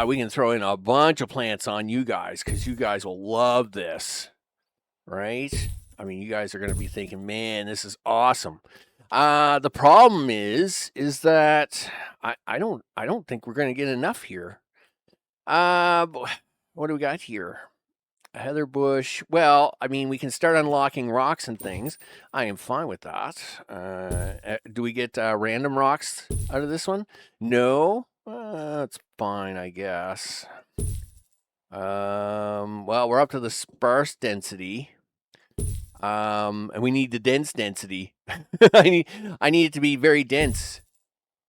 We can throw in a bunch of plants on you guys because you guys will love this, right? I mean, you guys are going to be thinking, man, this is awesome. The problem is that I don't think we're going to get enough here. What do we got here? A heather bush. Well, I mean, we can start unlocking rocks and things. I am fine with that. Do we get random rocks out of this one? No. That's fine, I guess. Well, we're up to the sparse density. And we need the dense density. I need it to be very dense.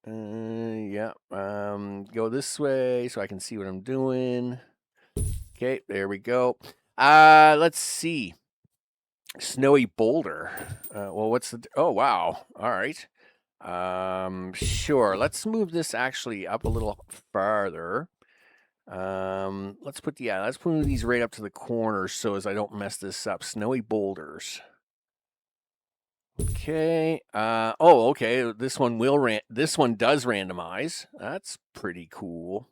Yeah. Go this way so I can see what I'm doing. Okay, there we go. Let's see. Snowy boulder. Well, what's the? Oh, wow. All right. Sure. Let's move this actually up a little farther. Let's move these right up to the corner so as I don't mess this up. Snowy boulders. Okay. Okay. This one this one does randomize. That's pretty cool.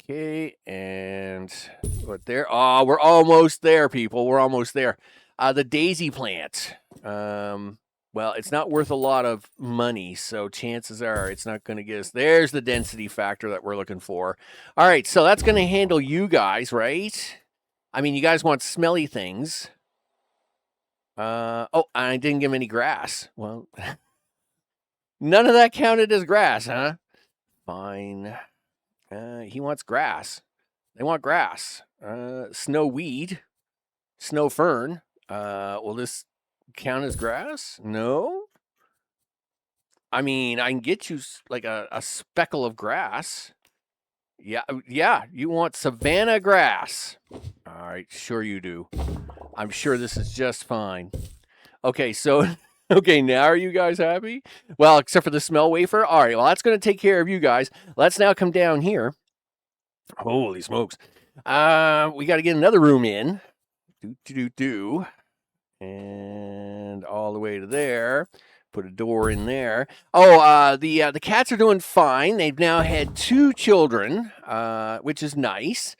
Okay, and what there? Oh, we're almost there, people. We're almost there. The daisy plant. Well, it's not worth a lot of money, so chances are it's not going to get us. There's the density factor that we're looking for. All right, so that's going to handle you guys, right? I mean, you guys want smelly things. Oh, I didn't give him any grass. Well, none of that counted as grass, huh? Fine. He wants grass. They want grass. Snow weed. Snow fern. Will this count as grass? No. I mean, I can get you like a speckle of grass. Yeah, yeah. You want savanna grass? All right, sure you do. I'm sure this is just fine. Okay, so okay, now are you guys happy? Well, except for the smell wafer. All right, well that's going to take care of you guys. Let's now come down here. Holy smokes! We got to get another room in. Do, and all the way to there. Put a door in there. Oh, the cats are doing fine. They've now had 2 children, which is nice.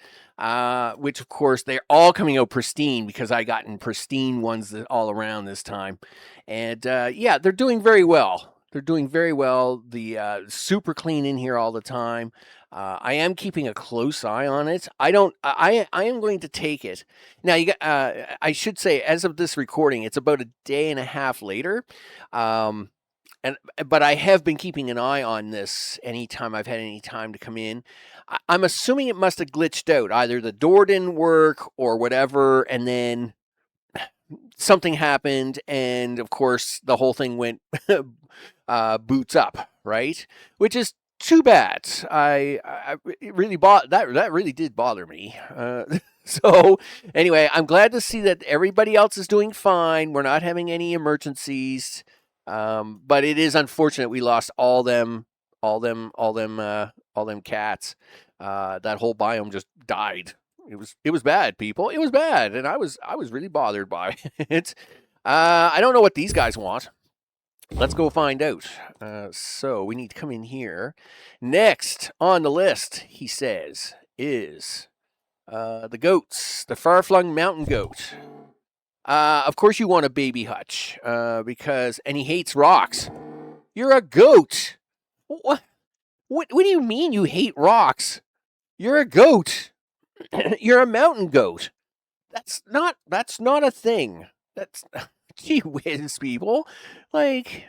Which of course they're all coming out pristine because I got in pristine ones all around this time, and yeah, they're doing very well. They're doing very well. The super clean in here all the time. I am keeping a close eye on it. I don't. I am going to take it now. You got. I should say, as of this recording, it's about a day and a half later. But I have been keeping an eye on this anytime I've had any time to come in. I'm assuming it must have glitched out. Either the door didn't work or whatever, and then something happened, and of course the whole thing went boots up, right? Which is too bad. It really that really did bother me. So anyway, I'm glad to see that everybody else is doing fine. We're not having any emergencies. But it is unfortunate we lost all them cats. That whole biome just died. It was bad, people. It was bad, and I was really bothered by it. I don't know what these guys want. Let's go find out. So we need to come in here. Next on the list, he says, is the goats, the far-flung mountain goat. Of course you want a baby hutch, and he hates rocks. You're a goat. What do you mean you hate rocks? You're a goat. You're a mountain goat. That's not a thing. That's gee whiz, people. Like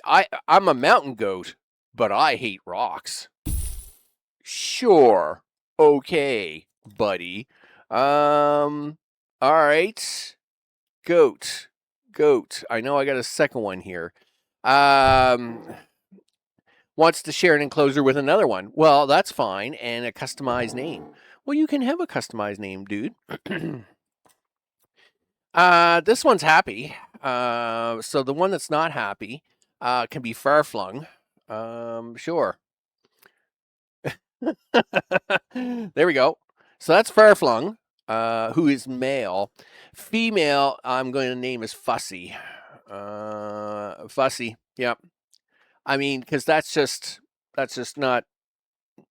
I'm a mountain goat, but I hate rocks. Sure. Okay, buddy. All right. Goat. I know I got a second one here. Wants to share an enclosure with another one. Well, that's fine. And a customized name. Well, you can have a customized name, dude. This one's happy. So the one that's not happy can be far-flung. Sure. There we go. So that's far-flung, who is male. Female, I'm going to name as Fussy. Fussy, yep. I mean, because that's just not.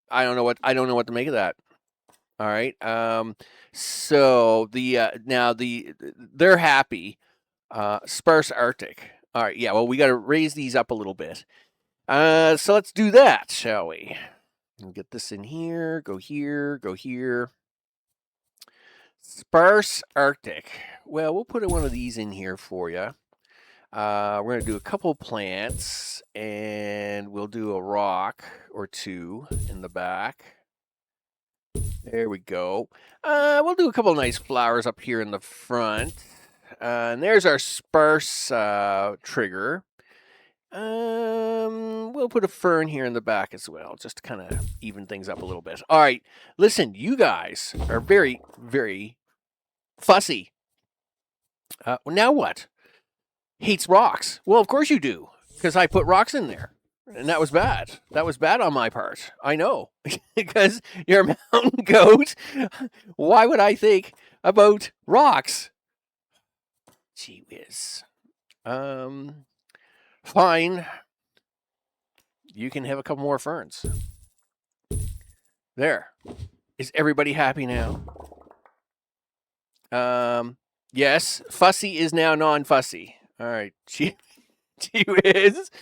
I don't know what to make of that. All right. So they're happy. Sparse Arctic. All right. Yeah. Well, we got to raise these up a little bit. So let's do that, shall we? We'll get this in here. Go here. Go here. Sparse Arctic. Well, we'll put one of these in here for you. We're going to do a couple plants, and we'll do a rock or two in the back. There we go. We'll do a couple nice flowers up here in the front. And there's our sparse trigger. We'll put a fern here in the back as well, just to kind of even things up a little bit. All right, listen, you guys are very, very fussy. Now what? Hates rocks. Well, of course you do, because I put rocks in there. And that was bad. That was bad on my part. I know. Because you're a mountain goat. Why would I think about rocks? Gee whiz. Fine. You can have a couple more ferns. There. Is everybody happy now? Yes. Fussy is now non-fussy. All right. Gee whiz.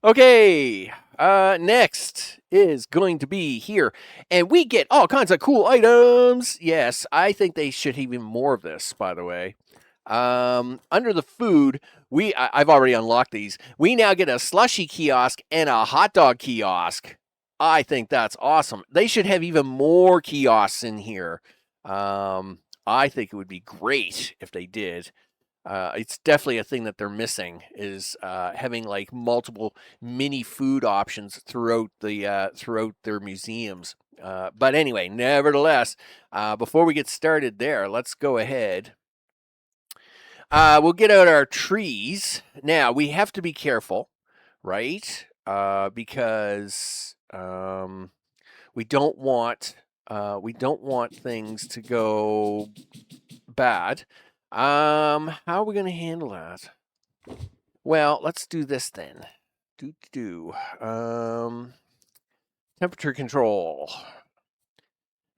Okay, next is going to be here, and we get all kinds of cool items. Yes, I think they should have even more of this, by the way. Under the food, I've already unlocked these. We now get a slushy kiosk and a hot dog kiosk. I think that's awesome. They should have even more kiosks in here. I think it would be great if they did. It's definitely a thing that they're missing is having like multiple mini food options throughout their museums. But anyway, nevertheless, before we get started there, let's go ahead. We'll get out our trees. Now we have to be careful, right? Because we don't want things to go bad. How are we going to handle that? Well, let's do this then. Temperature control.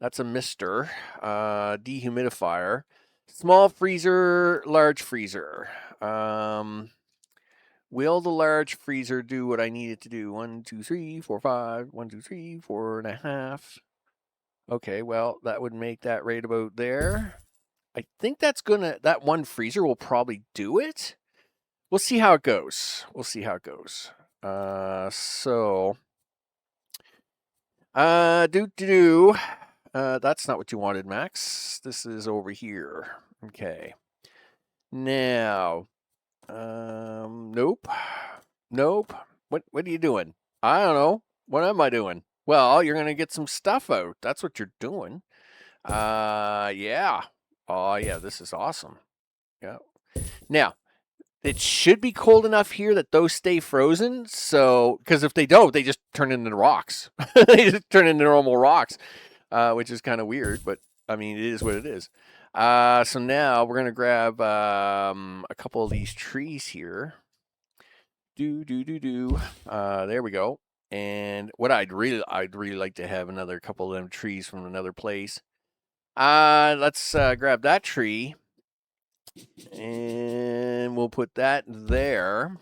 That's a mister. Dehumidifier. Small freezer, large freezer. Will the large freezer do what I need it to do? 1, 2, 3, 4, 5. 1, 2, 3, 4.5. Okay, well, that would make that right about there. I think that one freezer will probably do it. We'll see how it goes. That's not what you wanted, Max. This is over here. Okay. Now, nope. What are you doing? I don't know. What am I doing? Well, you're gonna get some stuff out. That's what you're doing. Yeah. Oh, yeah. This is awesome. Yeah. Now, it should be cold enough here that those stay frozen. So, because if they don't, they just turn into rocks. They just turn into normal rocks, which is kind of weird. But I mean, it is what it is. So now we're gonna grab a couple of these trees here. There we go. And what I'd really like to have another couple of them trees from another place. Let's grab that tree. And we'll put that there.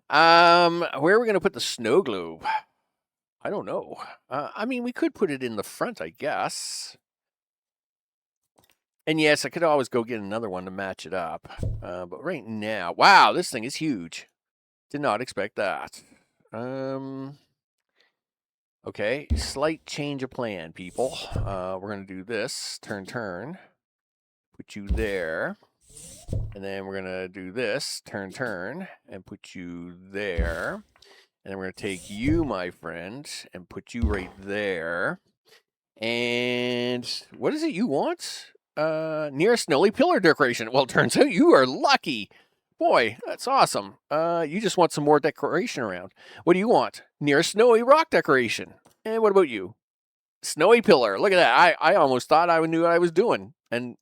Where are we going to put the snow globe? I don't know. I mean, we could put it in the front, I guess. And yes, I could always go get another one to match it up. But right now, wow, this thing is huge. Did not expect that. Okay, slight change of plan, people. We're going to do this. Turn. Put you there. And then we're going to do this. Turn. And put you there. And then we're going to take you, my friend, and put you right there. And what is it you want? Near a snowy pillar decoration. Well, it turns out you are lucky. Boy, that's awesome. You just want some more decoration around. What do you want? Near a snowy rock decoration. And what about you? Snowy pillar. Look at that. I almost thought I knew what I was doing. And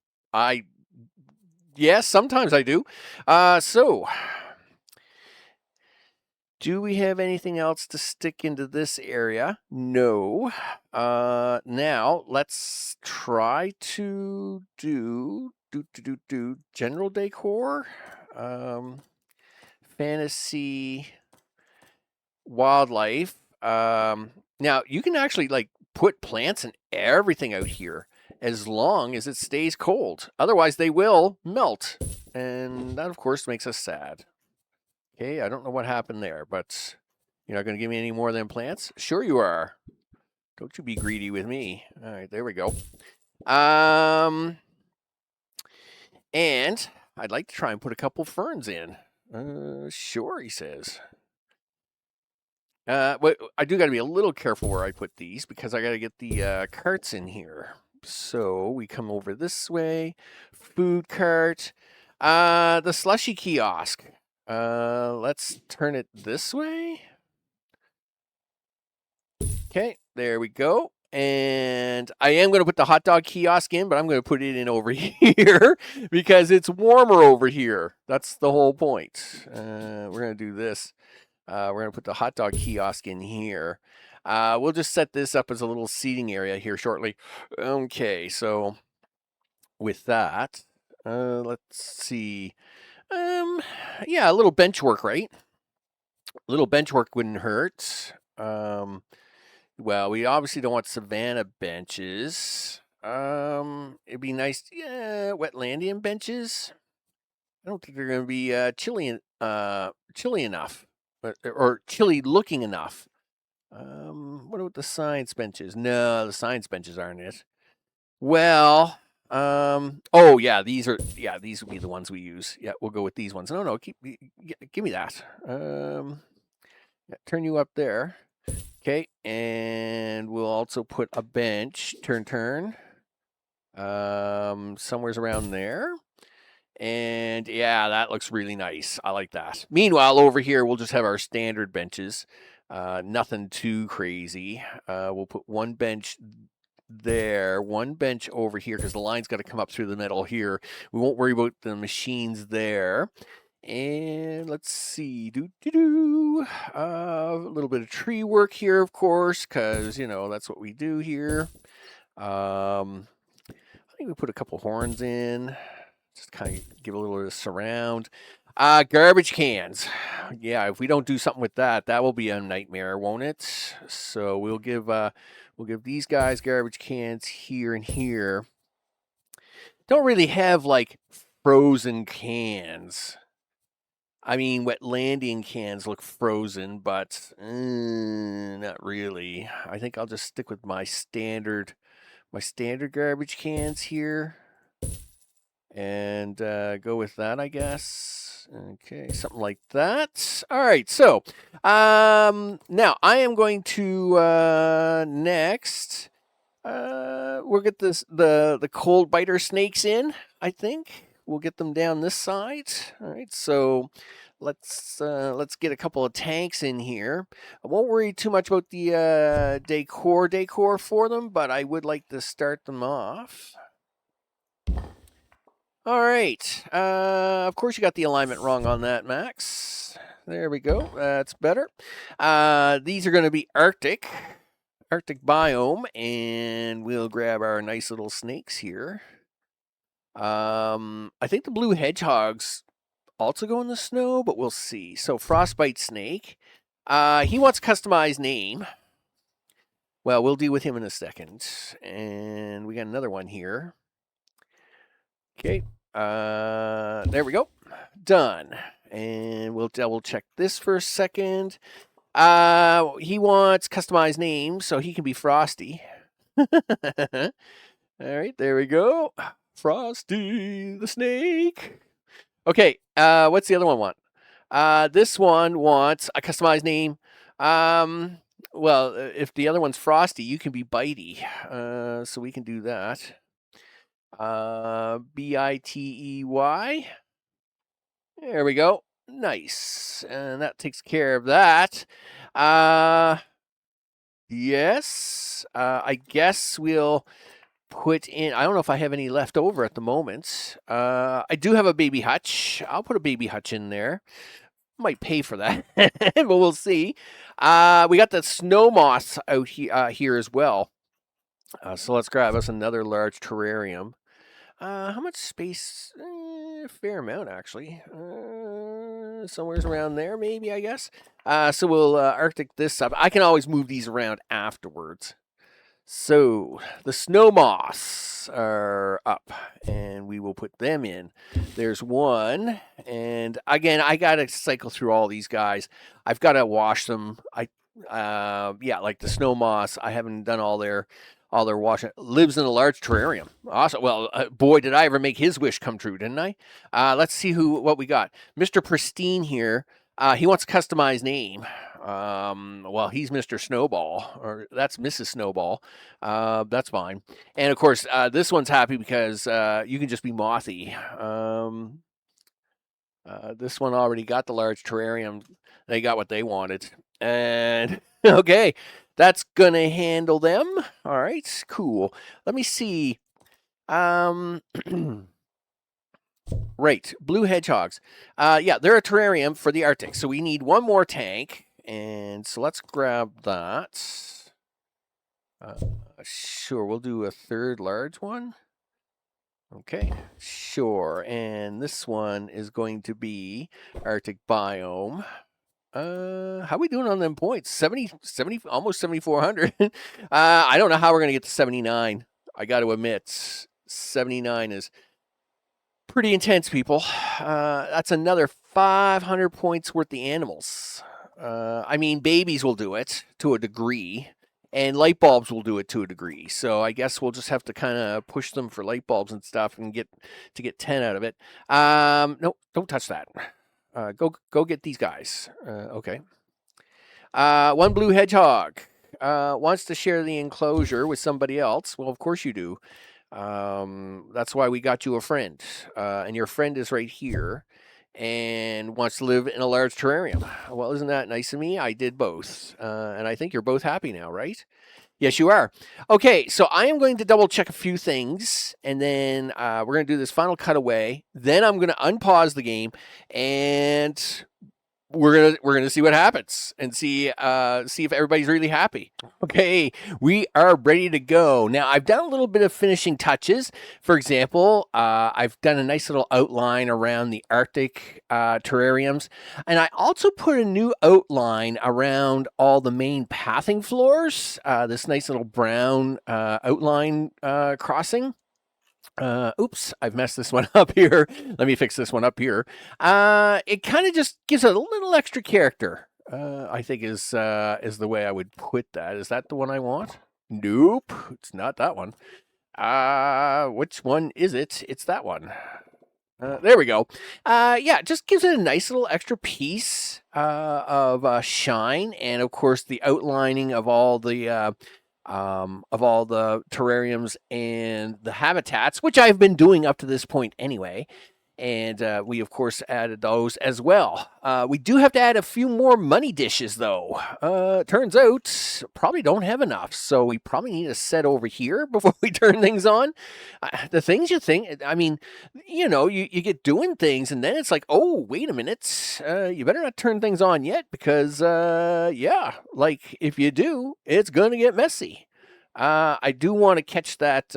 yes, sometimes I do. So, do we have anything else to stick into this area? No. Now, let's try to do general decor. Fantasy wildlife. Now, you can actually like put plants and everything out here as long as it stays cold. Otherwise, they will melt. And that, of course, makes us sad. Okay, I don't know what happened there, but you're not going to give me any more than plants? Sure you are. Don't you be greedy with me. All right, there we go. And I'd like to try and put a couple ferns in. Sure, he says. But I do got to be a little careful where I put these because I got to get the carts in here. So we come over this way. Food cart. The slushy kiosk. Let's turn it this way. Okay, there we go. And I am going to put the hot dog kiosk in, but I'm going to put it in over here because it's warmer over here. That's the whole point. We're going to do this. We're going to put the hot dog kiosk in here. We'll just set this up as a little seating area here shortly. Okay, so with that, let's see. Yeah, a little bench work, right? A little bench work wouldn't hurt. Well, we obviously don't want savanna benches. It'd be nice, yeah, wetlandian benches. I don't think they're going to be chilly enough, or chilly looking enough. What about the science benches? No, the science benches aren't it. Well, Oh yeah, these would be the ones we use. Yeah, we'll go with these ones. No, give me that. Yeah, turn you up there. Okay, and we'll also put a bench. Turn. Somewhere's around there. And yeah, that looks really nice. I like that. Meanwhile, over here, we'll just have our standard benches. Nothing too crazy. We'll put one bench there, one bench over here, because the line's got to come up through the middle here. We won't worry about the machines there. And let's see, a little bit of tree work here, of course, because, that's what we do here. I think we put a couple horns in. Just kind of give a little bit of surround. Garbage cans. Yeah, if we don't do something with that, that will be a nightmare, won't it? So we'll give these guys garbage cans here and here. Don't really have like frozen cans. I mean, wet landing cans look frozen, but not really. I think I'll just stick with my standard garbage cans here. And go with that, I guess. Okay, something like that. All right, so now I am going to next. We'll get the cold biter snakes in. I think we'll get them down this side. All right, so let's get a couple of tanks in here. I won't worry too much about the decor for them, but I would like to start them off. All right. Of course, you got the alignment wrong on that, Max. There we go. That's better. These are going to be Arctic biome, and we'll grab our nice little snakes here. I think the blue hedgehogs also go in the snow, but we'll see. So frostbite snake. He wants a customized name. Well, we'll deal with him in a second. And we got another one here. Okay. There we go. Done. And we'll double check this for a second. He wants customized names, so he can be Frosty. All right, there we go. Frosty the snake. Okay, what's the other one want? This one wants a customized name. Well, if the other one's Frosty, you can be Bitey. So we can do that. Bitey. There we go. Nice. And that takes care of that. Yes. I guess we'll put in, I don't know if I have any left over at the moment. I do have a baby hutch. I'll put a baby hutch in there. Might pay for that, but we'll see. We got the snow moths out here as well. So let's grab us another large terrarium. How much space? Fair amount, actually. Somewhere's around there, maybe, I guess. So we'll Arctic this up. I can always move these around afterwards. So the snow moths are up, and we will put them in. There's one, and again, I gotta cycle through all these guys. I've got to wash them. Yeah, like the snow moths, I haven't done all their washing. Lives in a large terrarium. Awesome. Well, boy, did I ever make his wish come true, didn't I? Let's see what we got. Mr. Pristine here. He wants a customized name. Well, he's Mr. Snowball, or that's Mrs. Snowball. That's fine. And of course, this one's happy because you can just be Mothy. This one already got the large terrarium. They got what they wanted. And okay, that's gonna handle them. All right, cool. Let me see. Right, blue hedgehogs. Yeah, they're a terrarium for the Arctic, so we need one more tank, and so let's grab that. Sure, we'll do a third large one. Okay, sure, and this one is going to be Arctic biome. How we doing on them points? 70, almost 7,400. I don't know how we're gonna get to 79. I got to admit, 79 is pretty intense, people. That's another 500 points worth the animals. I mean, babies will do it to a degree, and light bulbs will do it to a degree. So I guess we'll just have to kind of push them for light bulbs and stuff and get 10 out of it. No, don't touch that. Go get these guys. Okay. One blue hedgehog wants to share the enclosure with somebody else. Well, of course you do. That's why we got you a friend. And your friend is right here and wants to live in a large terrarium. Well, isn't that nice of me? I did both. And I think you're both happy now, right? Yes, you are. Okay, so I am going to double check a few things, and then we're going to do this final cutaway. Then I'm going to unpause the game, and we're gonna see what happens and see if everybody's really happy. Okay, we are ready to go. Now, I've done a little bit of finishing touches. For example, I've done a nice little outline around the Arctic terrariums, and I also put a new outline around all the main pathing floors. This nice little brown outline crossing. Oops, I've messed this one up here. Let me fix this one up here. It kind of just gives it a little extra character. I think is the way I would put that. Is that the one I want? Nope, it's not that one. Which one is it? It's that one. There we go. Yeah, it just gives it a nice little extra piece of shine, and of course the outlining of all the terrariums and the habitats, which I've been doing up to this point anyway. And we, of course, added those as well. We do have to add a few more money dishes, though. Turns out, probably don't have enough, so we probably need a set over here before we turn things on. The things you think, I mean, you know, you get doing things, and then it's like, oh, wait a minute, you better not turn things on yet, because, yeah, like, if you do, it's going to get messy. I do want to catch that.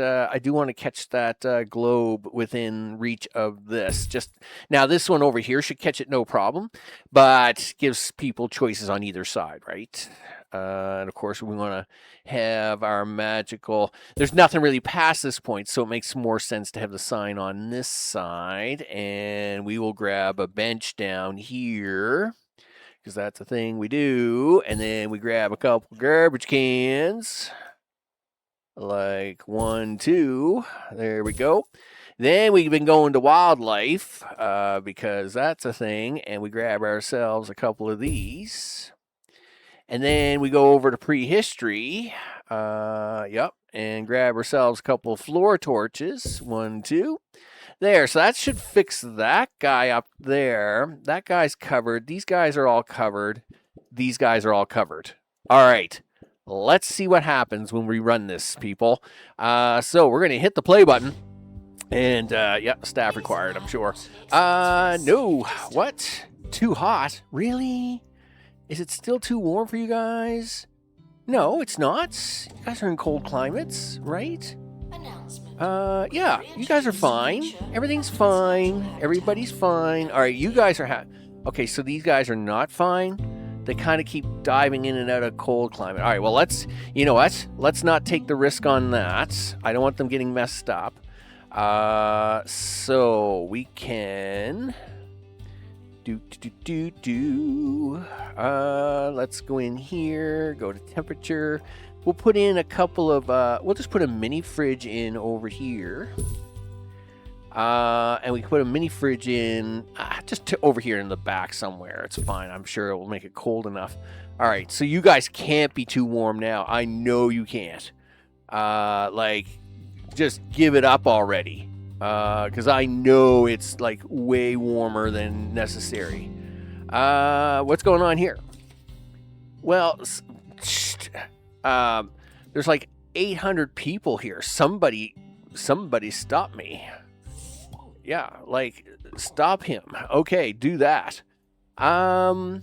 Globe within reach of this. Just now, this one over here should catch it no problem, but gives people choices on either side, right? And of course, we want to have our magical. There's nothing really past this point, so it makes more sense to have the sign on this side, and we will grab a bench down here, because that's the thing we do, and then we grab a couple garbage cans. Like 1, 2, there we go. Then we've been going to wildlife because that's a thing, and we grab ourselves a couple of these. And then we go over to prehistory, yep, and grab ourselves a couple of floor torches. 1, 2. There, so that should fix that guy up there. That guy's covered. These guys are all covered. These guys are all covered. All right. Let's see what happens when we run this, people. So we're going to hit the play button. And, yeah, staff required, I'm sure. No. What? Too hot? Really? Is it still too warm for you guys? No, it's not. You guys are in cold climates, right? Yeah, you guys are fine. Everything's fine. Everybody's fine. All right, you guys are okay, so these guys are not fine. They kind of keep diving in and out of cold climate. All right, well, you know what? Let's not take the risk on that. I don't want them getting messed up. So we can let's go in here, go to temperature. We'll put in a couple of, we'll just put a mini fridge in over here. And we can put a mini fridge in just over here in the back somewhere. It's fine. I'm sure it will make it cold enough. All right. So you guys can't be too warm now. I know you can't. Like, just give it up already. Because I know it's like way warmer than necessary. What's going on here? Well, there's like 800 people here. Somebody stop me. Yeah, like, stop him. Okay, do that. Why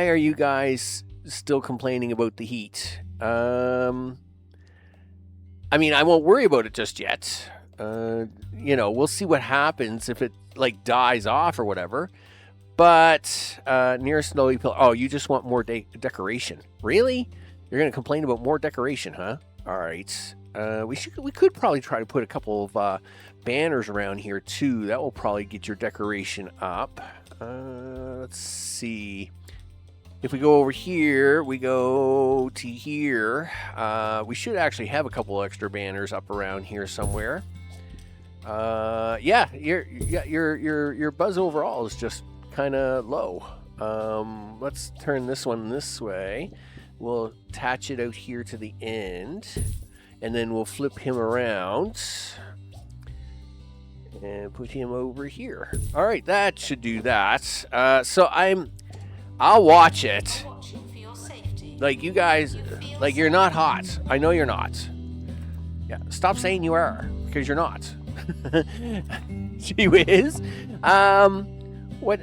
are you guys still complaining about the heat? I mean, I won't worry about it just yet. You know, we'll see what happens if it, like, dies off or whatever. But, near a snowy pillar. Oh, you just want more decoration. Really? You're going to complain about more decoration, huh? All right. We could probably try to put a couple of banners around here too. That will probably get your decoration up. Let's see. If we go over here, we go to here. We should actually have a couple extra banners up around here somewhere. Yeah, your buzz overall is just kind of low. Let's turn this one this way. We'll attach it out here to the end, and then we'll flip him around and put him over here. All right, that should do that. So I'll watch it. Like, you guys, like, you're not hot. I know you're not. Yeah, stop saying you are, because you're not. Gee whiz. What?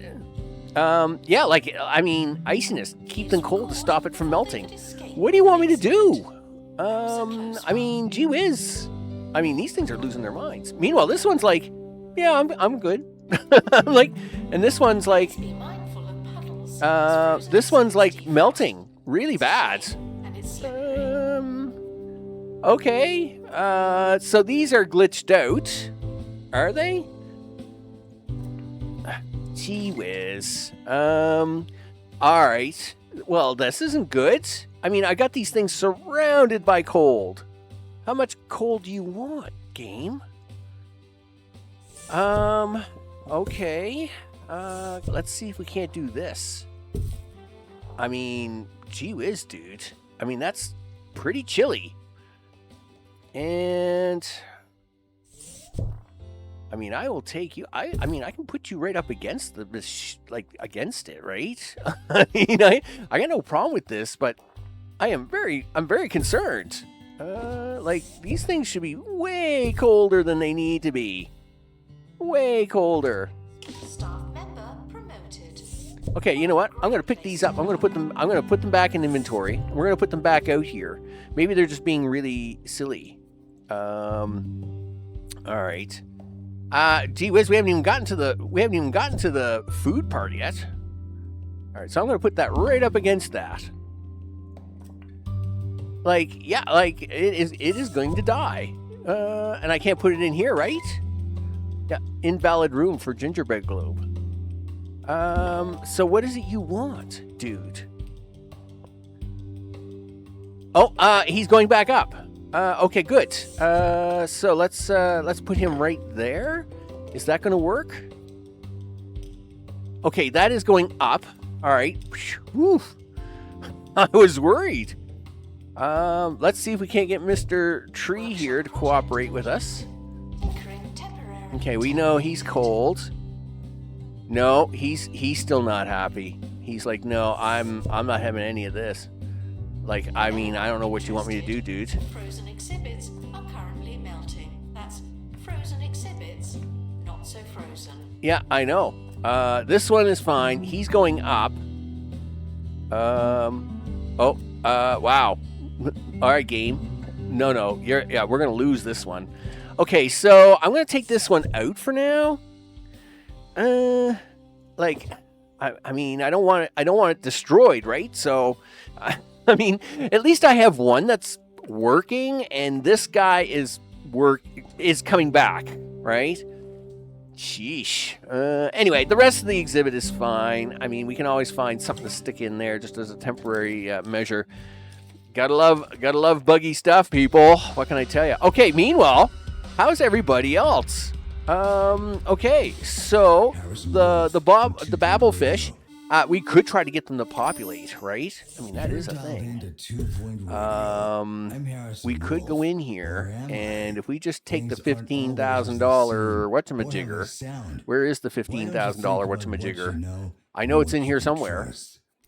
Yeah, like, I mean, iciness. Keep them cold to stop it from melting. What do you want me to do? I mean, gee whiz. I mean, these things are losing their minds. Meanwhile, this one's like, yeah, I'm good. I'm like, and this one's like, this one's like melting really bad. Okay. So these are glitched out. Are they? Gee whiz. Alright. Well, this isn't good. I mean, I got these things surrounded by cold. How much cold do you want, game? Okay. Let's see if we can't do this. I mean, gee whiz, dude. I mean, that's pretty chilly. And I mean, I will take you. I mean, I can put you right up against against it, right? I mean, I got no problem with this, but I'm very concerned. Like, these things should be way colder than they need to be. Way colder. Staff member promoted. Okay, you know what? I'm gonna pick these up. I'm gonna put them back in inventory. We're gonna put them back out here. Maybe they're just being really silly. All right. Gee whiz, we haven't even gotten to the food part yet. All right, so I'm gonna put that right up against that. Like, yeah, like it is going to die. And I can't put it in here, right? Yeah, invalid room for gingerbread globe. So what is it you want, dude? Oh, he's going back up. Okay, good. So let's put him right there. Is that going to work? Okay, that is going up. All right. Whew. I was worried. Let's see if we can't get Mr. Tree here to cooperate with us. Okay, we know he's cold. No, he's still not happy. He's like, no, I'm not having any of this. Like, I mean, I don't know what you want me to do, dude. Frozen exhibits are currently melting. That's frozen exhibits, not so frozen. Yeah, I know. This one is fine. He's going up. Wow. All right, game. No, we're gonna lose this one. Okay, so I'm gonna take this one out for now. Like, I mean, I don't want it destroyed, right? So, I mean, at least I have one that's working, and this guy is coming back, right? Sheesh. Anyway, the rest of the exhibit is fine. I mean, we can always find something to stick in there just as a temporary measure. Gotta love buggy stuff, people. What can I tell you? Okay, meanwhile, how's everybody else? Okay, so the babblefish, we could try to get them to populate, right? I mean, that is a thing. We could go in here, and if we just take the $15,000 whatchamajigger, where is the $15,000 whatchamajigger? I know it's in here somewhere.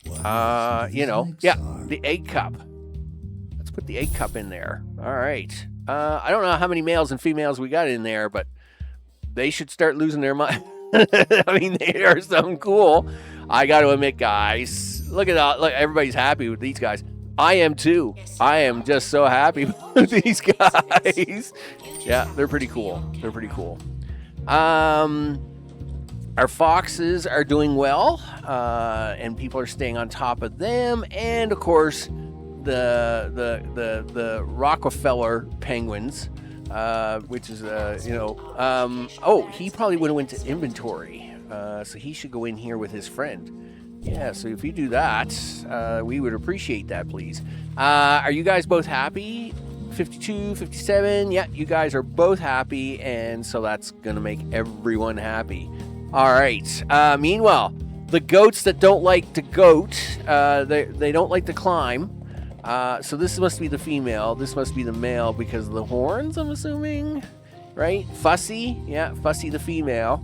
The egg cup. Let's put the egg cup in there. All right. I don't know how many males and females we got in there, but they should start losing their mind. I mean, they are something cool. I got to admit, guys, look at that. Look, everybody's happy with these guys. I am too. I am just so happy with these guys. Yeah, they're pretty cool. Our foxes are doing well, and people are staying on top of them. And of course, the Rockefeller penguins, which is he probably would have went to inventory, so he should go in here with his friend. Yeah, so if you do that, we would appreciate that, please. Are you guys both happy? 52, 57, yeah, you guys are both happy, and so that's going to make everyone happy. All right. Meanwhile, the goats that don't like to goat, they don't like to climb. So this must be the female. This must be the male because of the horns, I'm assuming. Right? Fussy. Yeah, Fussy the female.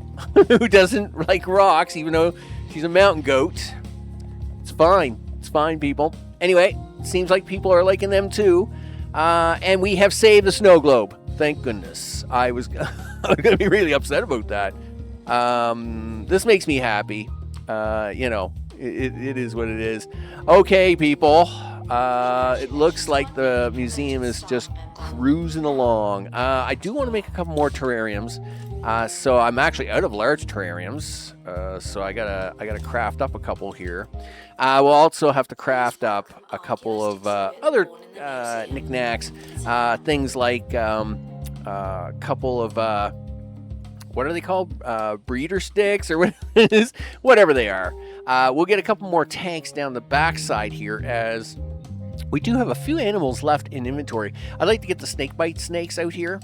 Who doesn't like rocks, even though she's a mountain goat. It's fine. It's fine, people. Anyway, seems like people are liking them too. And we have saved the snow globe. Thank goodness. I was going to be really upset about that. This makes me happy. You know, it is what it is. Okay, people. It looks like the museum is just cruising along. I do want to make a couple more terrariums. So I'm actually out of large terrariums. So I gotta craft up a couple here. We'll also have to craft up a couple of other knickknacks. Things like a couple of what are they called? Breeder sticks or what it is, whatever they are. We'll get a couple more tanks down the backside here as we do have a few animals left in inventory. I'd like to get the snakebite snakes out here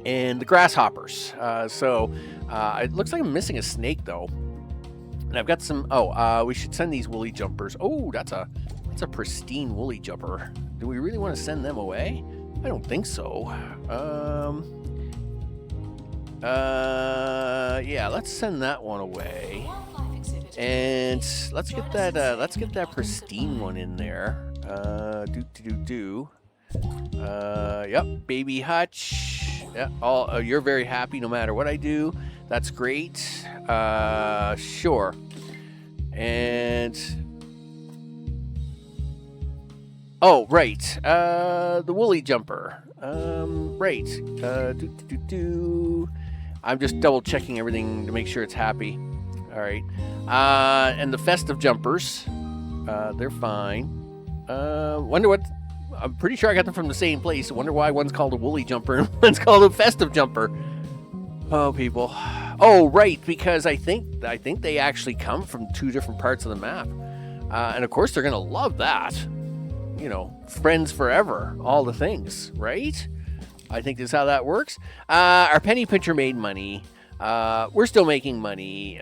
and the grasshoppers. So it looks like I'm missing a snake though. And I've got some, we should send these woolly jumpers. Oh, that's a pristine woolly jumper. Do we really want to send them away? I don't think so. Yeah, let's send that one away. And let's get that pristine one in there. Yep, baby hutch. Yeah, you're very happy no matter what I do. That's great. Sure. And oh, right. The woolly jumper. Right. I'm just double checking everything to make sure it's happy. All right. And the festive jumpers. They're fine. Wonder what. I'm pretty sure I got them from the same place. I wonder why one's called a woolly jumper and one's called a festive jumper. Oh, people. Oh, right, because I think they actually come from two different parts of the map. And of course they're going to love that. You know, friends forever, all the things, right? I think this is how that works. Our penny pincher made money. We're still making money.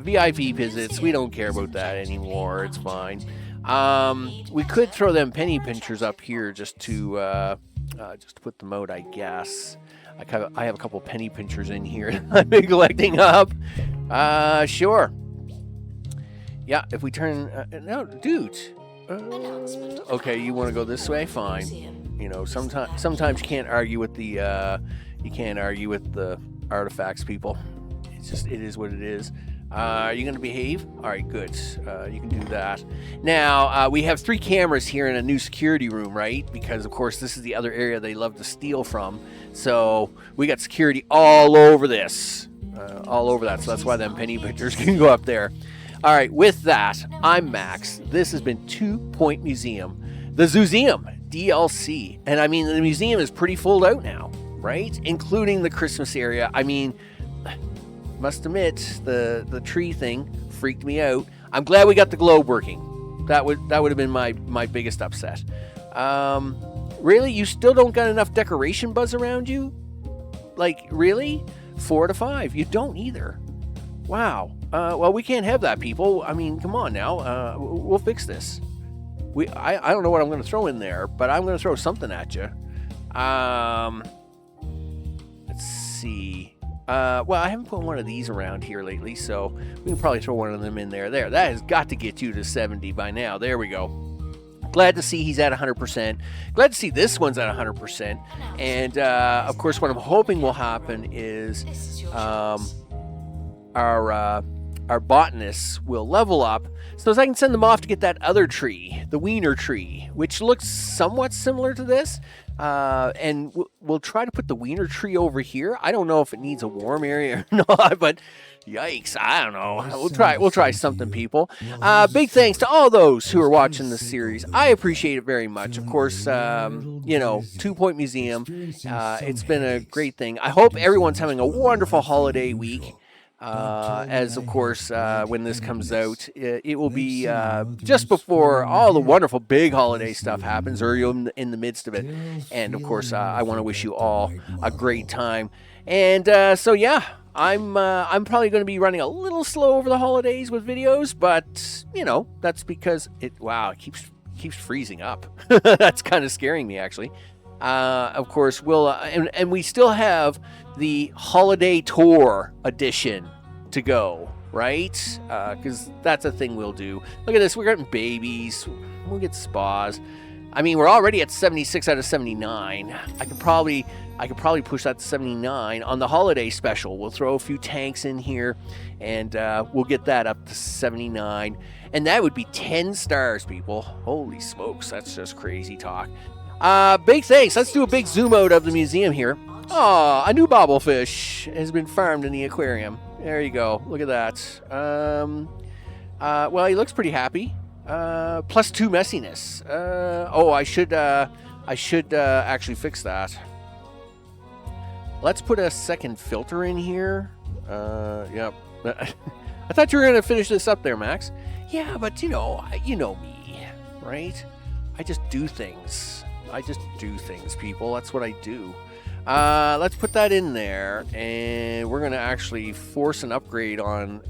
VIP visits, we don't care about that anymore. It's fine. We could throw them penny pinchers up here just to put them out, I guess. I have a couple penny pinchers in here I've been collecting up. Sure. Yeah, if we turn... no, dude. Okay, you want to go this way? Fine. You know, sometimes you can't argue with the artifacts, people. It is what it is. Are you going to behave? All right, good. You can do that. Now, we have 3 cameras here in a new security room, right? Because, of course, this is the other area they love to steal from. So we got security all over this. All over that. So that's why them penny pinchers can go up there. All right, with that, I'm Max. This has been 2 Point Museum, the Zooseum DLC. And, I mean, the museum is pretty full out now, right? Including the Christmas area. I mean... must admit, the tree thing freaked me out. I'm glad we got the globe working. That would have been my biggest upset. Really? You still don't got enough decoration buzz around you? Like, really? 4 to 5. You don't either. Wow. Well, we can't have that, people. I mean, come on now. We'll fix this. I don't know what I'm going to throw in there, but I'm going to throw something at you. Let's see. Well, I haven't put one of these around here lately, so we can probably throw one of them in there. There, that has got to get you to 70 by now. There we go. Glad to see he's at 100%. Glad to see this one's at 100%. And, of course, what I'm hoping will happen is our botanists will level up so as I can send them off to get that other tree, the wiener tree, which looks somewhat similar to this. And we'll try to put the wiener tree over here. I don't know if it needs a warm area or not, but yikes, I don't know. We'll try something, people. Big thanks to all those who are watching this series. I appreciate it very much. Of course, 2 Point Museum. It's been a great thing. I hope everyone's having a wonderful holiday week. as of course, when this comes out, it will be just before all the wonderful big holiday stuff happens, or you're in the midst of it. And of course, I want to wish you all a great time. And so yeah, I'm probably going to be running a little slow over the holidays with videos, but you know, that's because it keeps freezing up. That's kind of scaring me, actually. Of course, we'll and we still have the holiday tour edition to go, right? Because that's a thing we'll do. Look at this, we're getting babies, we'll get spas. I mean, we're already at 76 out of 79. I could probably push that to 79 on the holiday special. We'll throw a few tanks in here, and we'll get that up to 79. And that would be 10 stars, people. Holy smokes, that's just crazy talk. Big thanks. Let's do a big zoom out of the museum here. Aw, a new bobblefish has been farmed in the aquarium. There you go. Look at that. Well, he looks pretty happy. Plus 2 messiness. Oh, I should actually fix that. Let's put a second filter in here. Yep. I thought you were gonna finish this up there, Max. Yeah, but you know me, right? I just do things. People. That's what I do. Let's put that in there, and we're gonna actually force an upgrade on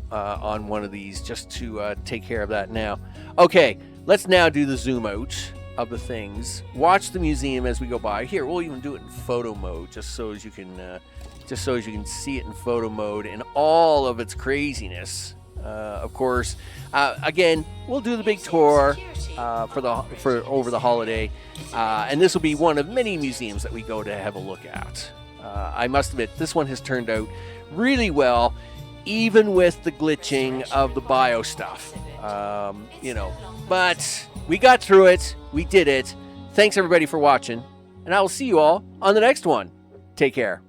one of these just to take care of that now. Okay, let's now do the zoom out of the things. Watch the museum as we go by. Here, we'll even do it in photo mode, just so as you can see it in photo mode and all of its craziness. Of course, again, we'll do the big tour for over the holiday, and this will be one of many museums that we go to have a look at. I must admit, this one has turned out really well, even with the glitching of the bio stuff. You know, but we got through it. We did it. Thanks everybody for watching, and I will see you all on the next one. Take care.